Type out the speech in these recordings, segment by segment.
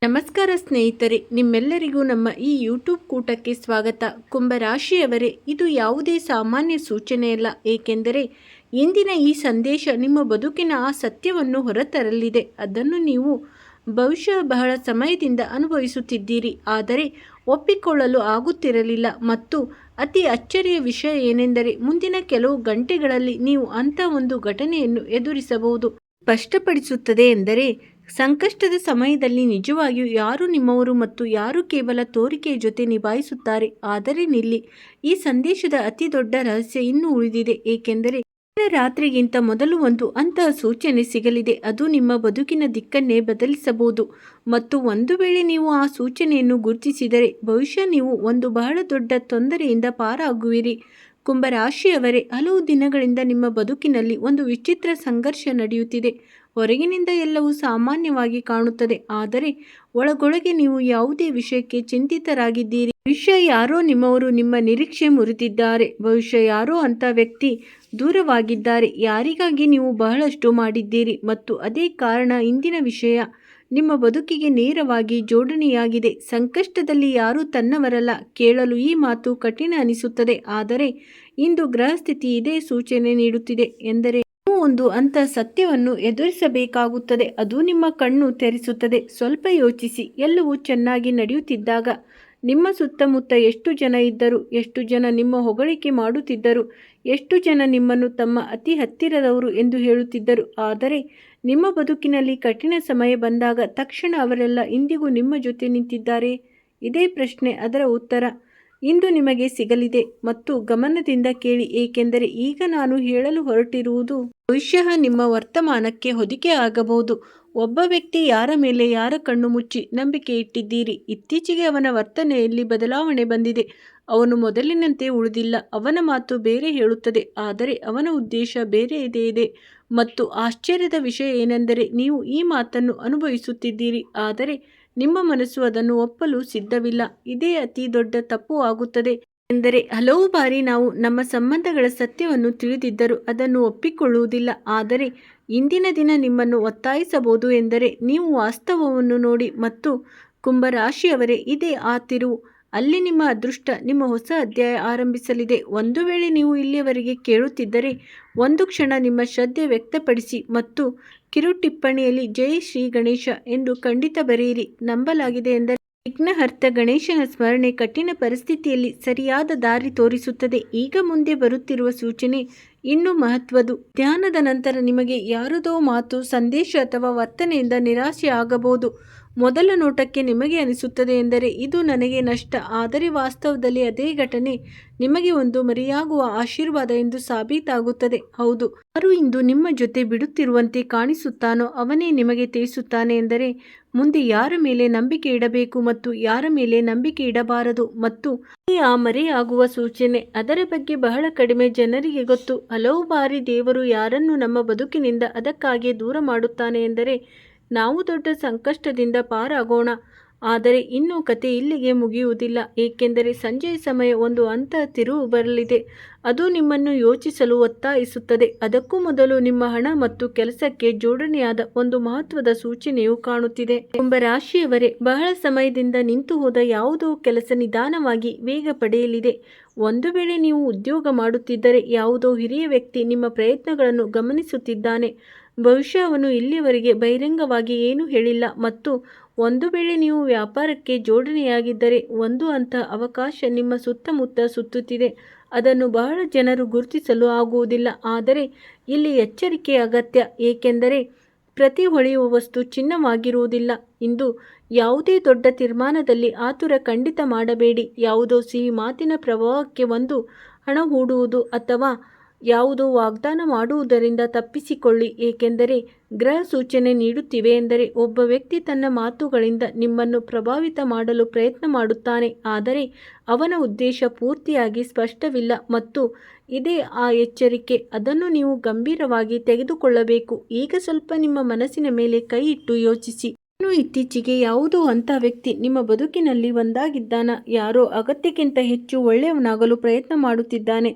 ನಮಸ್ಕಾರ ಸ್ನೇಹಿತರೆ, ನಿಮ್ಮೆಲ್ಲರಿಗೂ ನಮ್ಮ ಈ ಯೂಟ್ಯೂಬ್ ಕೂಟಕ್ಕೆ ಸ್ವಾಗತ. ಕುಂಭರಾಶಿಯವರೇ, ಇದು ಯಾವುದೇ ಸಾಮಾನ್ಯ ಸೂಚನೆಯಲ್ಲ. ಏಕೆಂದರೆ ಇಂದಿನ ಈ ಸಂದೇಶ ನಿಮ್ಮ ಬದುಕಿನ ಆ ಸತ್ಯವನ್ನು ಹೊರತರಲಿದೆ. ಅದನ್ನು ನೀವು ಬಹುಶಃ ಬಹಳ ಸಮಯದಿಂದ ಅನುಭವಿಸುತ್ತಿದ್ದೀರಿ, ಆದರೆ ಒಪ್ಪಿಕೊಳ್ಳಲು ಆಗುತ್ತಿರಲಿಲ್ಲ. ಮತ್ತು ಅತಿ ಅಚ್ಚರಿಯ ವಿಷಯ ಏನೆಂದರೆ, ಮುಂದಿನ ಕೆಲವು ಗಂಟೆಗಳಲ್ಲಿ ನೀವು ಅಂಥ ಒಂದು ಘಟನೆಯನ್ನು ಎದುರಿಸಬಹುದು. ಸ್ಪಷ್ಟಪಡಿಸುತ್ತದೆ ಎಂದರೆ, ಸಂಕಷ್ಟದ ಸಮಯದಲ್ಲಿ ನಿಜವಾಗಿಯೂ ಯಾರು ನಿಮ್ಮವರು ಮತ್ತು ಯಾರು ಕೇವಲ ತೋರಿಕೆಯ ಜೊತೆ ನಿಭಾಯಿಸುತ್ತಾರೆ. ಆದರೆ ನಿಲ್ಲಿ, ಈ ಸಂದೇಶದ ಅತಿ ದೊಡ್ಡ ರಹಸ್ಯ ಇನ್ನೂ ಉಳಿದಿದೆ. ಏಕೆಂದರೆ ರಾತ್ರಿಗಿಂತ ಮೊದಲು ಒಂದು ಅಂತಹ ಸೂಚನೆ ಸಿಗಲಿದೆ. ಅದು ನಿಮ್ಮ ಬದುಕಿನ ದಿಕ್ಕನ್ನೇ ಬದಲಿಸಬಹುದು. ಮತ್ತು ಒಂದು ವೇಳೆ ನೀವು ಆ ಸೂಚನೆಯನ್ನು ಗುರುತಿಸಿದರೆ, ಬಹುಶಃ ನೀವು ಒಂದು ಬಹಳ ದೊಡ್ಡ ತೊಂದರೆಯಿಂದ ಪಾರಾಗುವಿರಿ. ಕುಂಭರಾಶಿಯವರೇ, ಹಲವು ದಿನಗಳಿಂದ ನಿಮ್ಮ ಬದುಕಿನಲ್ಲಿ ಒಂದು ವಿಚಿತ್ರ ಸಂಘರ್ಷ ನಡೆಯುತ್ತಿದೆ. ಹೊರಗಿನಿಂದ ಎಲ್ಲವೂ ಸಾಮಾನ್ಯವಾಗಿ ಕಾಣುತ್ತದೆ, ಆದರೆ ಒಳಗೊಳಗೆ ನೀವು ಯಾವುದೇ ವಿಷಯಕ್ಕೆ ಚಿಂತಿತರಾಗಿದ್ದೀರಿ. ಬಹುಶಃ ಯಾರೋ ನಿಮ್ಮವರು ನಿಮ್ಮ ನಿರೀಕ್ಷೆ ಮುರಿದಿದ್ದಾರೆ. ಬಹುಶಃ ಯಾರೋ ಅಂಥ ವ್ಯಕ್ತಿ ದೂರವಾಗಿದ್ದಾರೆ, ಯಾರಿಗಾಗಿ ನೀವು ಬಹಳಷ್ಟು ಮಾಡಿದ್ದೀರಿ. ಮತ್ತು ಅದೇ ಕಾರಣ ಇಂದಿನ ವಿಷಯ ನಿಮ್ಮ ಬದುಕಿಗೆ ನೇರವಾಗಿ ಜೋಡಣೆಯಾಗಿದೆ. ಸಂಕಷ್ಟದಲ್ಲಿ ಯಾರೂ ತನ್ನವರಲ್ಲ. ಕೇಳಲು ಈ ಮಾತು ಕಠಿಣ ಅನಿಸುತ್ತದೆ, ಆದರೆ ಇಂದು ಗ್ರಹಸ್ಥಿತಿ ಇದೇ ಸೂಚನೆ ನೀಡುತ್ತಿದೆ ಎಂದರೆ ನೀವು ಒಂದು ಅಂಥ ಸತ್ಯವನ್ನು ಎದುರಿಸಬೇಕಾಗುತ್ತದೆ. ಅದು ನಿಮ್ಮ ಕಣ್ಣು ತೆರೆಸುತ್ತದೆ. ಸ್ವಲ್ಪ ಯೋಚಿಸಿ, ಎಲ್ಲವೂ ಚೆನ್ನಾಗಿ ನಡೆಯುತ್ತಿದ್ದಾಗ ನಿಮ್ಮ ಸುತ್ತಮುತ್ತ ಎಷ್ಟು ಜನ ಇದ್ದರು? ಎಷ್ಟು ಜನ ನಿಮ್ಮ ಹೊಗಳಿಕೆ ಮಾಡುತ್ತಿದ್ದರು? ಎಷ್ಟು ಜನ ನಿಮ್ಮನ್ನು ತಮ್ಮ ಅತಿ ಹತ್ತಿರದವರು ಎಂದು ಹೇಳುತ್ತಿದ್ದರು? ಆದರೆ ನಿಮ್ಮ ಬದುಕಿನಲ್ಲಿ ಕಠಿಣ ಸಮಯ ಬಂದಾಗ ತಕ್ಷಣ ಅವರೆಲ್ಲ ಇಂದಿಗೂ ನಿಮ್ಮ ಜೊತೆ ನಿಂತಿದ್ದಾರೆ? ಇದೇ ಪ್ರಶ್ನೆ. ಅದರ ಉತ್ತರ ಇಂದು ನಿಮಗೆ ಸಿಗಲಿದೆ. ಮತ್ತು ಗಮನದಿಂದ ಕೇಳಿ, ಏಕೆಂದರೆ ಈಗ ನಾನು ಹೇಳಲು ಹೊರಟಿರುವುದು ಬಹುಶಃ ನಿಮ್ಮ ವರ್ತಮಾನಕ್ಕೆ ಹೊದಿಕೆ ಆಗಬಹುದು. ಒಬ್ಬ ವ್ಯಕ್ತಿ ಯಾರ ಮೇಲೆ ಯಾರ ಕಣ್ಣು ಮುಚ್ಚಿ ನಂಬಿಕೆ ಇಟ್ಟಿದ್ದೀರಿ. ಇತ್ತೀಚೆಗೆ ಅವನ ವರ್ತನೆಯಲ್ಲಿ ಬದಲಾವಣೆ ಬಂದಿದೆ. ಅವನು ಮೊದಲಿನಂತೆ ಉಳಿದಿಲ್ಲ. ಅವನ ಮಾತು ಬೇರೆ ಹೇಳುತ್ತದೆ, ಆದರೆ ಅವನ ಉದ್ದೇಶ ಬೇರೆ ಇದೆ. ಮತ್ತು ಆಶ್ಚರ್ಯದ ವಿಷಯ ಏನೆಂದರೆ, ನೀವು ಈ ಮಾತನ್ನು ಅನುಭವಿಸುತ್ತಿದ್ದೀರಿ, ಆದರೆ ನಿಮ್ಮ ಮನಸ್ಸು ಅದನ್ನು ಒಪ್ಪಲು ಸಿದ್ಧವಿಲ್ಲ. ಇದೇ ಅತಿ ದೊಡ್ಡ ತಪ್ಪು ಆಗುತ್ತದೆ. ಎಂದರೆ ಹಲವು ಬಾರಿ ನಾವು ನಮ್ಮ ಸಂಬಂಧಗಳ ಸತ್ಯವನ್ನು ತಿಳಿದಿದ್ದರೂ ಅದನ್ನು ಒಪ್ಪಿಕೊಳ್ಳುವುದಿಲ್ಲ. ಆದರೆ ಇಂದಿನ ದಿನ ನಿಮ್ಮನ್ನು ಒತ್ತಾಯಿಸಬಹುದು ಎಂದರೆ ನೀವು ವಾಸ್ತವವನ್ನು ನೋಡಿ. ಮತ್ತು ಕುಂಭರಾಶಿಯವರೇ, ಇದೇ ಆ ತಿರುವು. ಅಲ್ಲಿ ನಿಮ್ಮ ಅದೃಷ್ಟ ನಿಮ್ಮ ಹೊಸ ಅಧ್ಯಾಯ ಆರಂಭಿಸಲಿದೆ. ಒಂದು ವೇಳೆ ನೀವು ಇಲ್ಲಿಯವರೆಗೆ ಕೇಳುತ್ತಿದ್ದರೆ, ಒಂದು ಕ್ಷಣ ನಿಮ್ಮ ಶ್ರದ್ಧೆ ವ್ಯಕ್ತಪಡಿಸಿ ಮತ್ತು ಕಿರು ಟಿಪ್ಪಣಿಯಲ್ಲಿ ಜೈ ಶ್ರೀ ಗಣೇಶ ಎಂದು ಖಂಡಿತ ಬರೆಯಿರಿ. ನಂಬಲಾಗಿದೆ ಎಂದರೆ ವಿಘ್ನಹರ್ತ ಗಣೇಶನ ಸ್ಮರಣೆ ಕಠಿಣ ಪರಿಸ್ಥಿತಿಯಲ್ಲಿ ಸರಿಯಾದ ದಾರಿ ತೋರಿಸುತ್ತದೆ. ಈಗ ಮುಂದೆ ಬರುತ್ತಿರುವ ಸೂಚನೆ ಇನ್ನೂ ಮಹತ್ವದ್ದು. ಧ್ಯಾನದ ನಂತರ ನಿಮಗೆ ಯಾರದೋ ಮಾತು, ಸಂದೇಶ ಅಥವಾ ವರ್ತನೆಯಿಂದ ನಿರಾಶೆ ಆಗಬಹುದು. ಮೊದಲ ನೋಟಕ್ಕೆ ನಿಮಗೆ ಅನಿಸುತ್ತದೆ ಎಂದರೆ ಇದು ನನಗೆ ನಷ್ಟ, ಆದರೆ ವಾಸ್ತವದಲ್ಲಿ ಅದೇ ಘಟನೆ ನಿಮಗೆ ಒಂದು ಮರೆಯಾಗುವ ಆಶೀರ್ವಾದ ಎಂದು ಸಾಬೀತಾಗುತ್ತದೆ. ಹೌದು, ಯಾರು ಇಂದು ನಿಮ್ಮ ಜೊತೆ ಬಿಡುತ್ತಿರುವಂತೆ ಕಾಣಿಸುತ್ತಾನೋ ಅವನೇ ನಿಮಗೆ ತಿಳಿಸುತ್ತಾನೆ ಎಂದರೆ ಮುಂದೆ ಯಾರ ಮೇಲೆ ನಂಬಿಕೆ ಇಡಬೇಕು ಮತ್ತು ಯಾರ ಮೇಲೆ ನಂಬಿಕೆ ಇಡಬಾರದು. ಮತ್ತು ಆ ಮರೆಯಾಗುವ ಸೂಚನೆ, ಅದರ ಬಗ್ಗೆ ಬಹಳ ಕಡಿಮೆ ಜನರಿಗೆ ಗೊತ್ತು. ಹಲವು ಬಾರಿ ದೇವರು ಯಾರನ್ನು ನಮ್ಮ ಬದುಕಿನಿಂದ ಅದಕ್ಕಾಗಿಯೇ ದೂರ ಮಾಡುತ್ತಾನೆ ಎಂದರೆ ನಾವು ದೊಡ್ಡ ಸಂಕಷ್ಟದಿಂದ ಪಾರಾಗೋಣ. ಆದರೆ ಇನ್ನೂ ಕತೆ ಇಲ್ಲಿಗೆ ಮುಗಿಯುವುದಿಲ್ಲ. ಏಕೆಂದರೆ ಸಂಜೆಯ ಸಮಯ ಒಂದು ಅಂತಹ ತಿರುವು ಬರಲಿದೆ. ಅದು ನಿಮ್ಮನ್ನು ಯೋಚಿಸಲು ಒತ್ತಾಯಿಸುತ್ತದೆ. ಅದಕ್ಕೂ ಮೊದಲು ನಿಮ್ಮ ಹಣ ಮತ್ತು ಕೆಲಸಕ್ಕೆ ಜೋಡಣೆಯಾದ ಒಂದು ಮಹತ್ವದ ಸೂಚನೆಯು ಕಾಣುತ್ತಿದೆ. ಕುಂಭರಾಶಿಯವರೇ, ಬಹಳ ಸಮಯದಿಂದ ನಿಂತು ಹೋದ ಯಾವುದೋ ಕೆಲಸ ನಿಧಾನವಾಗಿ ವೇಗ ಪಡೆಯಲಿದೆ. ಒಂದು ವೇಳೆ ನೀವು ಉದ್ಯೋಗ ಮಾಡುತ್ತಿದ್ದರೆ, ಯಾವುದೋ ಹಿರಿಯ ವ್ಯಕ್ತಿ ನಿಮ್ಮ ಪ್ರಯತ್ನಗಳನ್ನು ಗಮನಿಸುತ್ತಿದ್ದಾನೆ. ಬಹುಶಃ ಅವನು ಇಲ್ಲಿಯವರೆಗೆ ಬಹಿರಂಗವಾಗಿ ಏನೂ ಹೇಳಿಲ್ಲ. ಮತ್ತು ಒಂದು ವೇಳೆ ನೀವು ವ್ಯಾಪಾರಕ್ಕೆ ಜೋಡಣೆಯಾಗಿದ್ದರೆ, ಒಂದು ಅಂತಹ ಅವಕಾಶ ನಿಮ್ಮ ಸುತ್ತಮುತ್ತ ಸುತ್ತುತ್ತಿದೆ. ಅದನ್ನು ಬಹಳ ಜನರು ಗುರುತಿಸಲು ಆಗುವುದಿಲ್ಲ. ಆದರೆ ಇಲ್ಲಿ ಎಚ್ಚರಿಕೆ ಅಗತ್ಯ, ಏಕೆಂದರೆ ಪ್ರತಿ ಹೊಳೆಯುವ ವಸ್ತು ಚಿನ್ನವಾಗಿರುವುದಿಲ್ಲ. ಇಂದು ಯಾವುದೇ ದೊಡ್ಡ ತೀರ್ಮಾನದಲ್ಲಿ ಆತುರ ಖಂಡಿತ ಮಾಡಬೇಡಿ. ಯಾವುದೋ ಸಿಹಿ ಮಾತಿನ ಪ್ರಭಾವಕ್ಕೆ ಒಂದು ಹಣ ಹೂಡುವುದು ಅಥವಾ ಯಾವುದೋ ವಾಗ್ದಾನ ಮಾಡುವುದರಿಂದ ತಪ್ಪಿಸಿಕೊಳ್ಳಿ. ಏಕೆಂದರೆ ಗ್ರಹ ಸೂಚನೆ ನೀಡುತ್ತಿವೆ ಎಂದರೆ ಒಬ್ಬ ವ್ಯಕ್ತಿ ತನ್ನ ಮಾತುಗಳಿಂದ ನಿಮ್ಮನ್ನು ಪ್ರಭಾವಿತ ಮಾಡಲು ಪ್ರಯತ್ನ ಮಾಡುತ್ತಾನೆ, ಆದರೆ ಅವನ ಉದ್ದೇಶ ಪೂರ್ತಿಯಾಗಿ ಸ್ಪಷ್ಟವಿಲ್ಲ. ಮತ್ತು ಇದೇ ಆ ಎಚ್ಚರಿಕೆ. ಅದನ್ನು ನೀವು ಗಂಭೀರವಾಗಿ ತೆಗೆದುಕೊಳ್ಳಬೇಕು. ಈಗ ಸ್ವಲ್ಪ ನಿಮ್ಮ ಮನಸ್ಸಿನ ಮೇಲೆ ಕೈ ಇಟ್ಟು ಯೋಚಿಸಿ. ಇತ್ತೀಚೆಗೆ ಯಾವುದೋ ಅಂಥ ವ್ಯಕ್ತಿ ನಿಮ್ಮ ಬದುಕಿನಲ್ಲಿ ಒಂದಾಗಿದ್ದಾನ? ಯಾರೋ ಅಗತ್ಯಕ್ಕಿಂತ ಹೆಚ್ಚು ಒಳ್ಳೆಯವನಾಗಲು ಪ್ರಯತ್ನ ಮಾಡುತ್ತಿದ್ದಾನೆ?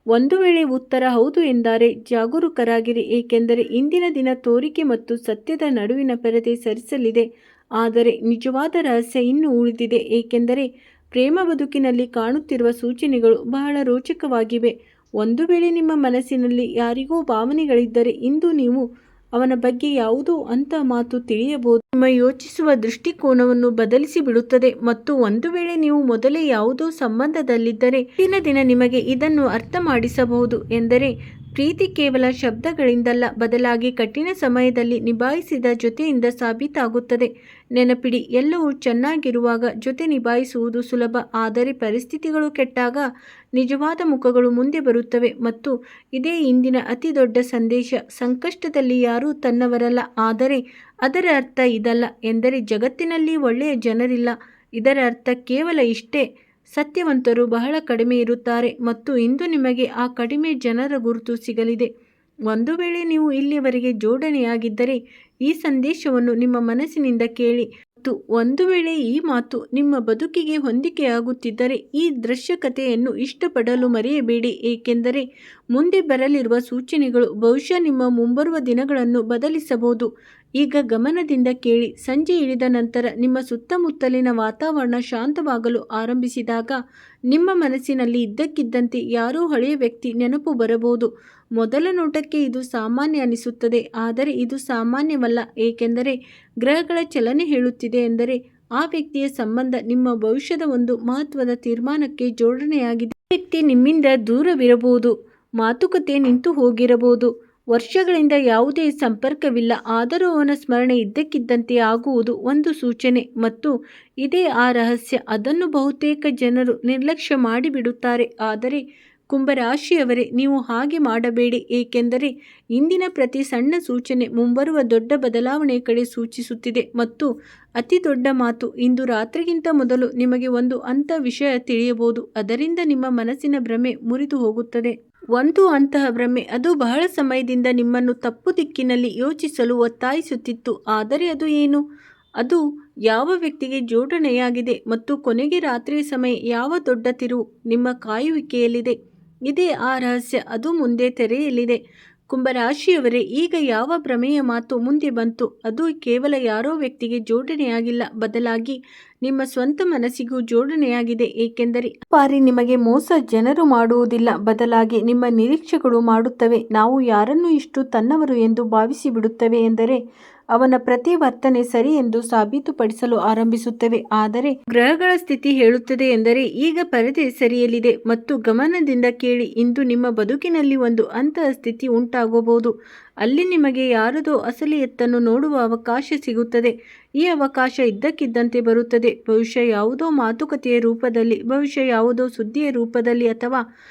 ಒಂದು ವೇಳೆ ಉತ್ತರ ಹೌದು ಎಂದರೆ ಜಾಗರೂಕರಾಗಿರಿ, ಏಕೆಂದರೆ ಇಂದಿನ ದಿನ ತೋರಿಕೆ ಮತ್ತು ಸತ್ಯದ ನಡುವಿನ ಪರದೆ ಸರಿಸಲಿದೆ. ಆದರೆ ನಿಜವಾದ ರಹಸ್ಯ ಇನ್ನೂ ಉಳಿದಿದೆ, ಏಕೆಂದರೆ ಪ್ರೇಮ ಬದುಕಿನಲ್ಲಿ ಕಾಣುತ್ತಿರುವ ಸೂಚನೆಗಳು ಬಹಳ ರೋಚಕವಾಗಿವೆ. ಒಂದು ವೇಳೆ ನಿಮ್ಮ ಮನಸ್ಸಿನಲ್ಲಿ ಯಾರಿಗೋ ಭಾವನೆಗಳಿದ್ದರೆ ಇಂದು ನೀವು ಅವನ ಬಗ್ಗೆ ಯಾವುದೋ ಅಂತ ಮಾತು ತಿಳಿಯಬಹುದು. ನಿಮ್ಮ ಯೋಚಿಸುವ ದೃಷ್ಟಿಕೋನವನ್ನು ಬದಲಿಸಿ ಬಿಡುತ್ತದೆ. ಮತ್ತು ಒಂದು ವೇಳೆ ನೀವು ಮೊದಲೇ ಯಾವುದೋ ಸಂಬಂಧದಲ್ಲಿದ್ದರೆ ದಿನ ನಿಮಗೆ ಇದನ್ನು ಅರ್ಥ ಮಾಡಿಸಬಹುದು. ಎಂದರೆ ಪ್ರೀತಿ ಕೇವಲ ಶಬ್ದಗಳಿಂದಲ್ಲ, ಬದಲಾಗಿ ಕಠಿಣ ಸಮಯದಲ್ಲಿ ನಿಭಾಯಿಸಿದ ಜೊತೆಯಿಂದ ಸಾಬೀತಾಗುತ್ತದೆ. ನೆನಪಿಡಿ, ಎಲ್ಲವೂ ಚೆನ್ನಾಗಿರುವಾಗ ಜೊತೆ ನಿಭಾಯಿಸುವುದು ಸುಲಭ, ಆದರೆ ಪರಿಸ್ಥಿತಿಗಳು ಕೆಟ್ಟಾಗ ನಿಜವಾದ ಮುಖಗಳು ಮುಂದೆ ಬರುತ್ತವೆ. ಮತ್ತು ಇದೇ ಇಂದಿನ ಅತಿ ದೊಡ್ಡ ಸಂದೇಶ: ಸಂಕಷ್ಟದಲ್ಲಿ ಯಾರೂ ತನ್ನವರಲ್ಲ. ಆದರೆ ಅದರ ಅರ್ಥ ಇದಲ್ಲ ಎಂದರೆ ಜಗತ್ತಿನಲ್ಲಿ ಒಳ್ಳೆಯ ಜನರಿಲ್ಲ. ಇದರ ಅರ್ಥ ಕೇವಲ ಇಷ್ಟೇ: ಸತ್ಯವಂತರು ಬಹಳ ಕಡಿಮೆ ಇರುತ್ತಾರೆ ಮತ್ತು ಇಂದು ನಿಮಗೆ ಆ ಕಡಿಮೆ ಜನರ ಗುರುತು ಸಿಗಲಿದೆ. ಒಂದು ವೇಳೆ ನೀವು ಇಲ್ಲಿಯವರೆಗೆ ಜೋಡಣೆಯಾಗಿದ್ದರೆ ಈ ಸಂದೇಶವನ್ನು ನಿಮ್ಮ ಮನಸ್ಸಿನಿಂದ ಕೇಳಿ. ಮತ್ತು ಒಂದು ವೇಳೆ ಈ ಮಾತು ನಿಮ್ಮ ಬದುಕಿಗೆ ಹೊಂದಿಕೆಯಾಗುತ್ತಿದ್ದರೆ ಈ ದೃಶ್ಯಕಥೆಯನ್ನು ಇಷ್ಟಪಡಲು ಮರೆಯಬೇಡಿ, ಏಕೆಂದರೆ ಮುಂದೆ ಬರಲಿರುವ ಸೂಚನೆಗಳು ಬಹುಶಃ ನಿಮ್ಮ ಮುಂಬರುವ ದಿನಗಳನ್ನು ಬದಲಿಸಬಹುದು. ಈಗ ಗಮನದಿಂದ ಕೇಳಿ. ಸಂಜೆ ಇಳಿದ ನಂತರ ನಿಮ್ಮ ಸುತ್ತಮುತ್ತಲಿನ ವಾತಾವರಣ ಶಾಂತವಾಗಲು ಆರಂಭಿಸಿದಾಗ ನಿಮ್ಮ ಮನಸ್ಸಿನಲ್ಲಿ ಇದ್ದಕ್ಕಿದ್ದಂತೆ ಯಾರೋ ಹಳೆಯ ವ್ಯಕ್ತಿ ನೆನಪು ಬರಬಹುದು. ಮೊದಲ ನೋಟಕ್ಕೆ ಇದು ಸಾಮಾನ್ಯ ಅನಿಸುತ್ತದೆ, ಆದರೆ ಇದು ಸಾಮಾನ್ಯವಲ್ಲ, ಏಕೆಂದರೆ ಗ್ರಹಗಳ ಚಲನೆ ಹೇಳುತ್ತಿದೆ ಎಂದರೆ ಆ ವ್ಯಕ್ತಿಯ ಸಂಬಂಧ ನಿಮ್ಮ ಭವಿಷ್ಯದ ಒಂದು ಮಹತ್ವದ ತೀರ್ಮಾನಕ್ಕೆ ಜೋಡಣೆಯಾಗಿದೆ. ಆ ವ್ಯಕ್ತಿ ನಿಮ್ಮಿಂದ ದೂರವಿರಬಹುದು, ಮಾತುಕತೆ ನಿಂತು ಹೋಗಿರಬಹುದು, ವರ್ಷಗಳಿಂದ ಯಾವುದೇ ಸಂಪರ್ಕವಿಲ್ಲ, ಆದರೂ ಅವನ ಸ್ಮರಣೆ ಇದ್ದಕ್ಕಿದ್ದಂತೆ ಆಗುವುದು ಒಂದು ಸೂಚನೆ. ಮತ್ತು ಇದೇ ಆ ರಹಸ್ಯ. ಅದನ್ನು ಬಹುತೇಕ ಜನರು ನಿರ್ಲಕ್ಷ್ಯ ಮಾಡಿಬಿಡುತ್ತಾರೆ. ಆದರೆ ಕುಂಭರಾಶಿಯವರೇ, ನೀವು ಹಾಗೆ ಮಾಡಬೇಡಿ, ಏಕೆಂದರೆ ಇಂದಿನ ಪ್ರತಿ ಸಣ್ಣ ಸೂಚನೆ ಮುಂಬರುವ ದೊಡ್ಡ ಬದಲಾವಣೆಯ ಕಡೆ ಸೂಚಿಸುತ್ತಿದೆ. ಮತ್ತು ಅತಿ ದೊಡ್ಡ ಮಾತು: ಇಂದು ರಾತ್ರಿಗಿಂತ ಮೊದಲು ನಿಮಗೆ ಒಂದು ವಿಷಯ ತಿಳಿಯಬಹುದು, ಅದರಿಂದ ನಿಮ್ಮ ಮನಸ್ಸಿನ ಭ್ರಮೆ ಮುರಿದು ಹೋಗುತ್ತದೆ. ಅಂತಹ ಭ್ರಮೆ, ಅದು ಬಹಳ ಸಮಯದಿಂದ ನಿಮ್ಮನ್ನು ತಪ್ಪು ದಿಕ್ಕಿನಲ್ಲಿ ಯೋಚಿಸಲು ಒತ್ತಾಯಿಸುತ್ತಿತ್ತು. ಆದರೆ ಅದು ಏನು? ಅದು ಯಾವ ವ್ಯಕ್ತಿಗೆ ಜೋಡಣೆಯಾಗಿದೆ ಮತ್ತು ಕೊನೆಗೆ ರಾತ್ರಿಯ ಸಮಯ ಯಾವ ದೊಡ್ಡ ತಿರುವು ನಿಮ್ಮ ಕಾಯುವಿಕೆಯಲ್ಲಿದೆ. ಇದೇ ಆ ರಹಸ್ಯ. ಅದು ಮುಂದೆ ತೆರೆಯಲಿದೆ. ಕುಂಭರಾಶಿಯವರೇ, ಈಗ ಯಾವ ಭ್ರಮೆಯ ಮಾತು ಮುಂದೆ ಬಂತು, ಅದು ಕೇವಲ ಯಾರೋ ವ್ಯಕ್ತಿಗೆ ಜೋಡಣೆಯಾಗಿಲ್ಲ, ಬದಲಾಗಿ ನಿಮ್ಮ ಸ್ವಂತ ಮನಸ್ಸಿಗೂ ಜೋಡಣೆಯಾಗಿದೆ. ಏಕೆಂದರೆ ಬಾರಿ ನಿಮಗೆ ಮೋಸ ಜನರು ಮಾಡುವುದಿಲ್ಲ, ಬದಲಾಗಿ ನಿಮ್ಮ ನಿರೀಕ್ಷೆಗಳು ಮಾಡುತ್ತವೆ. ನಾವು ಯಾರನ್ನು ಇಷ್ಟು ತನ್ನವರು ಎಂದು ಭಾವಿಸಿ ಬಿಡುತ್ತವೆ ಎಂದರೆ ಅವನ ಪ್ರತಿ ವರ್ತನೆ ಸರಿ ಎಂದು ಸಾಬೀತುಪಡಿಸಲು ಆರಂಭಿಸುತ್ತವೆ. ಆದರೆ ಗ್ರಹಗಳ ಸ್ಥಿತಿ ಹೇಳುತ್ತದೆ ಎಂದರೆ ಈಗ ಪರದೆ ಸರಿಯಲಿದೆ. ಮತ್ತು ಗಮನದಿಂದ ಕೇಳಿ, ಇಂದು ನಿಮ್ಮ ಬದುಕಿನಲ್ಲಿ ಒಂದು ಅಂತಹ ಸ್ಥಿತಿ ಉಂಟಾಗಬಹುದು, ಅಲ್ಲಿ ನಿಮಗೆ ಯಾರದೋ ಅಸಲಿಯತ್ತನ್ನು ನೋಡುವ ಅವಕಾಶ ಸಿಗುತ್ತದೆ. ಈ ಅವಕಾಶ ಇದ್ದಕ್ಕಿದ್ದಂತೆ ಬರುತ್ತದೆ, ಬಹುಶಃ ಯಾವುದೋ ಮಾತುಕತೆಯ ರೂಪದಲ್ಲಿ, ಬಹುಶಃ ಯಾವುದೋ ಸುದ್ದಿಯ ರೂಪದಲ್ಲಿ, ಅಥವಾ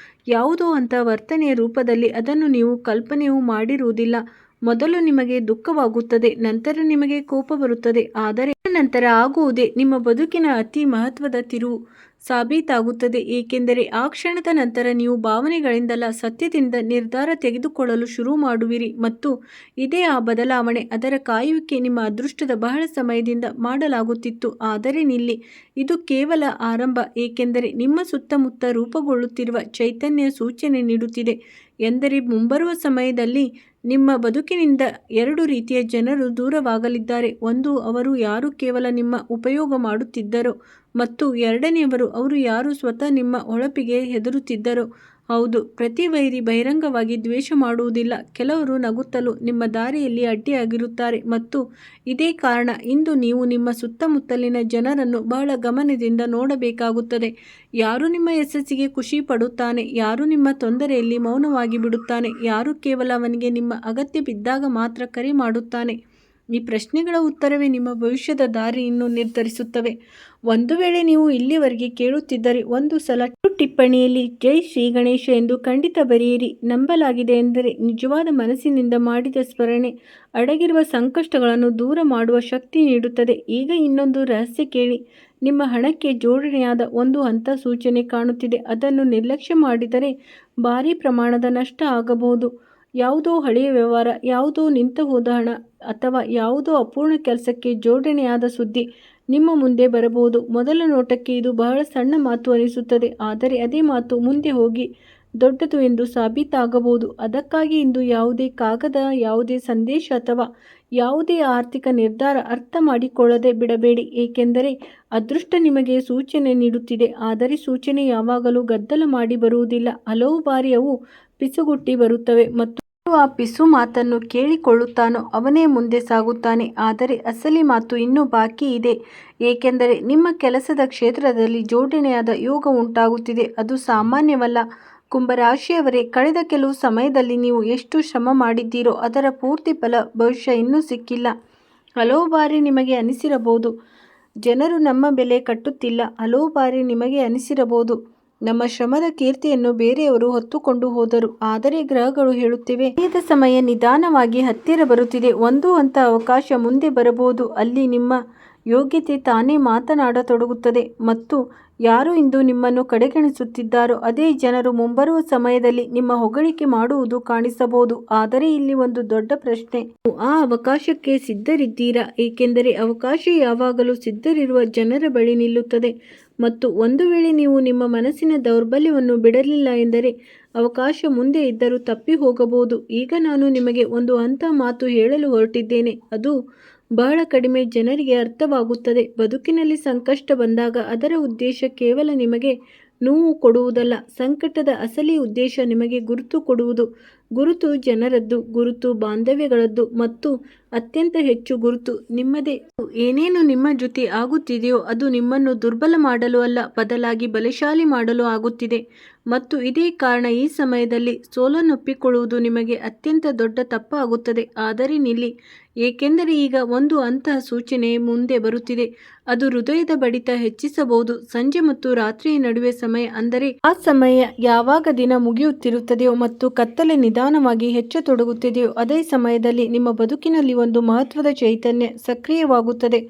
ಯಾವುದೋ ಅಂತಹ ವರ್ತನೆಯ ರೂಪದಲ್ಲಿ. ಅದನ್ನು ನೀವು ಕಲ್ಪನೆಯೂ ಮಾಡಿರುವುದಿಲ್ಲ. ಮೊದಲು ನಿಮಗೆ ದುಃಖವಾಗುತ್ತದೆ, ನಂತರ ನಿಮಗೆ ಕೋಪ ಬರುತ್ತದೆ, ಆದರೆ ನಂತರ ಆಗುವುದೇ ನಿಮ್ಮ ಬದುಕಿನ ಅತಿ ಮಹತ್ವದ ತಿರುವು ಸಾಬೀತಾಗುತ್ತದೆ. ಏಕೆಂದರೆ ಆ ಕ್ಷಣದ ನಂತರ ನೀವು ಭಾವನೆಗಳಿಂದಲ್ಲ, ಸತ್ಯದಿಂದ ನಿರ್ಧಾರ ತೆಗೆದುಕೊಳ್ಳಲು ಶುರು ಮಾಡುವಿರಿ. ಮತ್ತು ಇದೇ ಆ ಬದಲಾವಣೆ. ಅದರ ಕಾಯುವಿಕೆ ನಿಮ್ಮ ಅದೃಷ್ಟದ ಬಹಳ ಸಮಯದಿಂದ ಮಾಡಲಾಗುತ್ತಿತ್ತು. ಆದರೆ ನಿಲ್ಲಿ, ಇದು ಕೇವಲ ಆರಂಭ, ಏಕೆಂದರೆ ನಿಮ್ಮ ಸುತ್ತಮುತ್ತ ರೂಪುಗೊಳ್ಳುತ್ತಿರುವ ಚೈತನ್ಯ ಸೂಚನೆ ನೀಡುತ್ತಿದೆ ಎಂದರೆ ಮುಂಬರುವ ಸಮಯದಲ್ಲಿ ನಿಮ್ಮ ಬದುಕಿನಿಂದ ಎರಡು ರೀತಿಯ ಜನರು ದೂರವಾಗಲಿದ್ದಾರೆ. ಒಂದು, ಅವರು ಯಾರು ಕೇವಲ ನಿಮ್ಮ ಉಪಯೋಗ ಮಾಡುತ್ತಿದ್ದರೋ, ಮತ್ತು ಎರಡನೆಯವರು, ಅವರು ಯಾರು ಸ್ವತಃ ನಿಮ್ಮ ಹೊಳಪಿಗೆ ಹೆದರುತ್ತಿದ್ದರೋ. ಹೌದು, ಪ್ರತಿ ವೈರಿ ಬಹಿರಂಗವಾಗಿ ದ್ವೇಷ ಮಾಡುವುದಿಲ್ಲ. ಕೆಲವರು ನಗುತ್ತಲೂ ನಿಮ್ಮ ದಾರಿಯಲ್ಲಿ ಅಡ್ಡಿಯಾಗಿರುತ್ತಾರೆ. ಮತ್ತು ಇದೇ ಕಾರಣ ಇಂದು ನೀವು ನಿಮ್ಮ ಸುತ್ತಮುತ್ತಲಿನ ಜನರನ್ನು ಬಹಳ ಗಮನದಿಂದ ನೋಡಬೇಕಾಗುತ್ತದೆ. ಯಾರು ನಿಮ್ಮ ಯಶಸ್ಸಿಗೆ ಖುಷಿ ಪಡುತ್ತಾನೆ, ಯಾರು ನಿಮ್ಮ ತೊಂದರೆಯಲ್ಲಿ ಮೌನವಾಗಿ ಬಿಡುತ್ತಾನೆ, ಯಾರು ಕೇವಲ ಅವನಿಗೆ ನಿಮ್ಮ ಅಗತ್ಯ ಬಿದ್ದಾಗ ಮಾತ್ರ ಕರೆ ಮಾಡುತ್ತಾನೆ. ಈ ಪ್ರಶ್ನೆಗಳ ಉತ್ತರವೇ ನಿಮ್ಮ ಭವಿಷ್ಯದ ದಾರಿಯನ್ನು ನಿರ್ಧರಿಸುತ್ತವೆ. ಒಂದು ವೇಳೆ ನೀವು ಇಲ್ಲಿವರೆಗೆ ಕೇಳುತ್ತಿದ್ದರೆ ಒಂದು ಸಲ ಟಿಪ್ಪಣಿಯಲ್ಲಿ ಜೈ ಶ್ರೀ ಗಣೇಶ ಎಂದು ಖಂಡಿತ ಬರೆಯಿರಿ. ನಂಬಲಾಗಿದೆ ಎಂದರೆ ನಿಜವಾದ ಮನಸ್ಸಿನಿಂದ ಮಾಡಿದ ಸ್ಮರಣೆ ಅಡಗಿರುವ ಸಂಕಷ್ಟಗಳನ್ನು ದೂರ ಮಾಡುವ ಶಕ್ತಿ ನೀಡುತ್ತದೆ. ಈಗ ಇನ್ನೊಂದು ರಹಸ್ಯ ಕೇಳಿ. ನಿಮ್ಮ ಹಣಕ್ಕೆ ಜೋಡಣೆಯಾದ ಒಂದು ಸೂಚನೆ ಕಾಣುತ್ತಿದೆ. ಅದನ್ನು ನಿರ್ಲಕ್ಷ್ಯ ಮಾಡಿದರೆ ಭಾರೀ ಪ್ರಮಾಣದ ನಷ್ಟ ಆಗಬಹುದು. ಯಾವುದೋ ಹಳೆಯ ವ್ಯವಹಾರ, ಯಾವುದೋ ನಿಂತು ಹೋದ ಹಣ, ಅಥವಾ ಯಾವುದೋ ಅಪೂರ್ಣ ಕೆಲಸಕ್ಕೆ ಜೋಡಣೆಯಾದ ಸುದ್ದಿ ನಿಮ್ಮ ಮುಂದೆ ಬರಬಹುದು. ಮೊದಲ ನೋಟಕ್ಕೆ ಇದು ಬಹಳ ಸಣ್ಣ ಮಾತು ಅನಿಸುತ್ತದೆ, ಆದರೆ ಅದೇ ಮಾತು ಮುಂದೆ ಹೋಗಿ ದೊಡ್ಡದು ಎಂದು ಸಾಬೀತಾಗಬಹುದು. ಅದಕ್ಕಾಗಿ ಇಂದು ಯಾವುದೇ ಕಾಗದ, ಯಾವುದೇ ಸಂದೇಶ ಅಥವಾ ಯಾವುದೇ ಆರ್ಥಿಕ ನಿರ್ಧಾರ ಅರ್ಥ ಮಾಡಿಕೊಳ್ಳದೆ ಬಿಡಬೇಡಿ, ಏಕೆಂದರೆ ಅದೃಷ್ಟ ನಿಮಗೆ ಸೂಚನೆ ನೀಡುತ್ತಿದೆ. ಆದರೆ ಸೂಚನೆ ಯಾವಾಗಲೂ ಗದ್ದಲ ಮಾಡಿ ಬರುವುದಿಲ್ಲ. ಹಲವು ಬಾರಿ ಅವು ಪಿಸುಗುಟ್ಟಿ ಬರುತ್ತವೆ ಮತ್ತು ಯಾರು ಆ ಪಿಸು ಮಾತನ್ನು ಕೇಳಿಕೊಳ್ಳುತ್ತಾನೋ ಅವನೇ ಮುಂದೆ ಸಾಗುತ್ತಾನೆ. ಆದರೆ ಅಸಲಿ ಮಾತು ಇನ್ನೂ ಬಾಕಿ ಇದೆ, ಏಕೆಂದರೆ ನಿಮ್ಮ ಕೆಲಸದ ಕ್ಷೇತ್ರದಲ್ಲಿ ಜೋಡಣೆಯಾದ ಯೋಗ ಉಂಟಾಗುತ್ತಿದೆ. ಅದು ಸಾಮಾನ್ಯವಲ್ಲ. ಕುಂಭರಾಶಿಯವರೇ, ಕಳೆದ ಕೆಲವು ಸಮಯದಲ್ಲಿ ನೀವು ಎಷ್ಟು ಶ್ರಮ ಮಾಡಿದ್ದೀರೋ ಅದರ ಪೂರ್ತಿ ಫಲ ಬಹುಶಃ ಇನ್ನೂ ಸಿಕ್ಕಿಲ್ಲ. ಹಲವು ಬಾರಿ ನಿಮಗೆ ಅನಿಸಿರಬಹುದು, ಜನರು ನಮ್ಮ ಬೆಲೆ ಕಟ್ಟುತ್ತಿಲ್ಲ. ಹಲವು ಬಾರಿ ನಿಮಗೆ ಅನಿಸಿರಬಹುದು, ನಮ್ಮ ಶ್ರಮದ ಕೀರ್ತಿಯನ್ನು ಬೇರೆಯವರು ಹೊತ್ತುಕೊಂಡು ಹೋದರು. ಆದರೆ ಗ್ರಹಗಳು ಹೇಳುತ್ತಿವೆ, ಸಮಯದ ಸಮಯ ನಿಧಾನವಾಗಿ ಹತ್ತಿರ ಬರುತ್ತಿದೆ. ಒಂದು ಹಂತ ಅವಕಾಶ ಮುಂದೆ ಬರಬಹುದು. ಅಲ್ಲಿ ನಿಮ್ಮ ಯೋಗ್ಯತೆ ತಾನೇ ಮಾತನಾಡತೊಡಗುತ್ತದೆ ಮತ್ತು ಯಾರು ಇಂದು ನಿಮ್ಮನ್ನು ಕಡೆಗಣಿಸುತ್ತಿದ್ದಾರೋ ಅದೇ ಜನರು ಮುಂಬರುವ ಸಮಯದಲ್ಲಿ ನಿಮ್ಮ ಹೊಗಳಿಕೆ ಮಾಡುವುದು ಕಾಣಿಸಬಹುದು. ಆದರೆ ಇಲ್ಲಿ ಒಂದು ದೊಡ್ಡ ಪ್ರಶ್ನೆ, ನೀವು ಆ ಅವಕಾಶಕ್ಕೆ ಸಿದ್ಧರಿದ್ದೀರಾ? ಏಕೆಂದರೆ ಅವಕಾಶ ಯಾವಾಗಲೂ ಸಿದ್ಧರಿರುವ ಜನರ ಬಳಿ ನಿಲ್ಲುತ್ತದೆ. ಮತ್ತು ಒಂದು ವೇಳೆ ನೀವು ನಿಮ್ಮ ಮನಸ್ಸಿನ ದೌರ್ಬಲ್ಯವನ್ನು ಬಿಡಲಿಲ್ಲ ಎಂದರೆ ಅವಕಾಶ ಮುಂದೆ ಇದ್ದರೂ ತಪ್ಪಿ ಹೋಗಬಹುದು. ಈಗ ನಾನು ನಿಮಗೆ ಒಂದು ಹಂತ ಮಾತು ಹೇಳಲು ಹೊರಟಿದ್ದೇನೆ. ಅದು ಬಹಳ ಕಡಿಮೆ ಜನರಿಗೆ ಅರ್ಥವಾಗುತ್ತದೆ. ಬದುಕಿನಲ್ಲಿ ಸಂಕಷ್ಟ ಬಂದಾಗ ಅದರ ಉದ್ದೇಶ ಕೇವಲ ನಿಮಗೆ ನೋವು ಕೊಡುವುದಲ್ಲ. ಸಂಕಟದ ಅಸಲಿ ಉದ್ದೇಶ ನಿಮಗೆ ಗುರುತು ಕೊಡುವುದು. ಗುರುತು ಜನರದ್ದು, ಗುರುತು ಬಾಂಧವ್ಯಗಳದ್ದು ಮತ್ತು ಅತ್ಯಂತ ಹೆಚ್ಚು ಗುರುತು ನಿಮ್ಮದೇ. ಏನೇನು ನಿಮ್ಮ ಜೊತೆ ಆಗುತ್ತಿದೆಯೋ ಅದು ನಿಮ್ಮನ್ನು ದುರ್ಬಲ ಮಾಡಲು ಅಲ್ಲ, ಬದಲಾಗಿ ಬಲಶಾಲಿ ಮಾಡಲು ಆಗುತ್ತಿದೆ. ಮತ್ತು ಇದೇ ಕಾರಣ ಈ ಸಮಯದಲ್ಲಿ ಸೋಲನ್ನೊಪ್ಪಿಕೊಳ್ಳುವುದು ನಿಮಗೆ ಅತ್ಯಂತ ದೊಡ್ಡ ತಪ್ಪಾಗುತ್ತದೆ. ಆದರೆ ನಿಲ್ಲಿ, ಏಕೆಂದರೆ ಈಗ ಒಂದು ಅಂತಹ ಸೂಚನೆ ಮುಂದೆ ಬರುತ್ತಿದೆ. ಅದು ಹೃದಯದ ಬಡಿತ ಹೆಚ್ಚಿಸಬಹುದು. ಸಂಜೆ ಮತ್ತು ರಾತ್ರಿಯ ನಡುವೆ ಸಮಯ, ಅಂದರೆ ಆ ಸಮಯ ಯಾವಾಗ ದಿನ ಮುಗಿಯುತ್ತಿರುತ್ತದೆಯೋ ಮತ್ತು ಕತ್ತಲೆ ನಿಧಾನವಾಗಿ ಹೆಚ್ಚತೊಡಗುತ್ತಿದೆಯೋ ಅದೇ ಸಮಯದಲ್ಲಿ ನಿಮ್ಮ ಬದುಕಿನಲ್ಲಿ ಒಂದು ಮಹತ್ವದ ಚೈತನ್ಯ ಸಕ್ರಿಯವಾಗುತ್ತದೆ.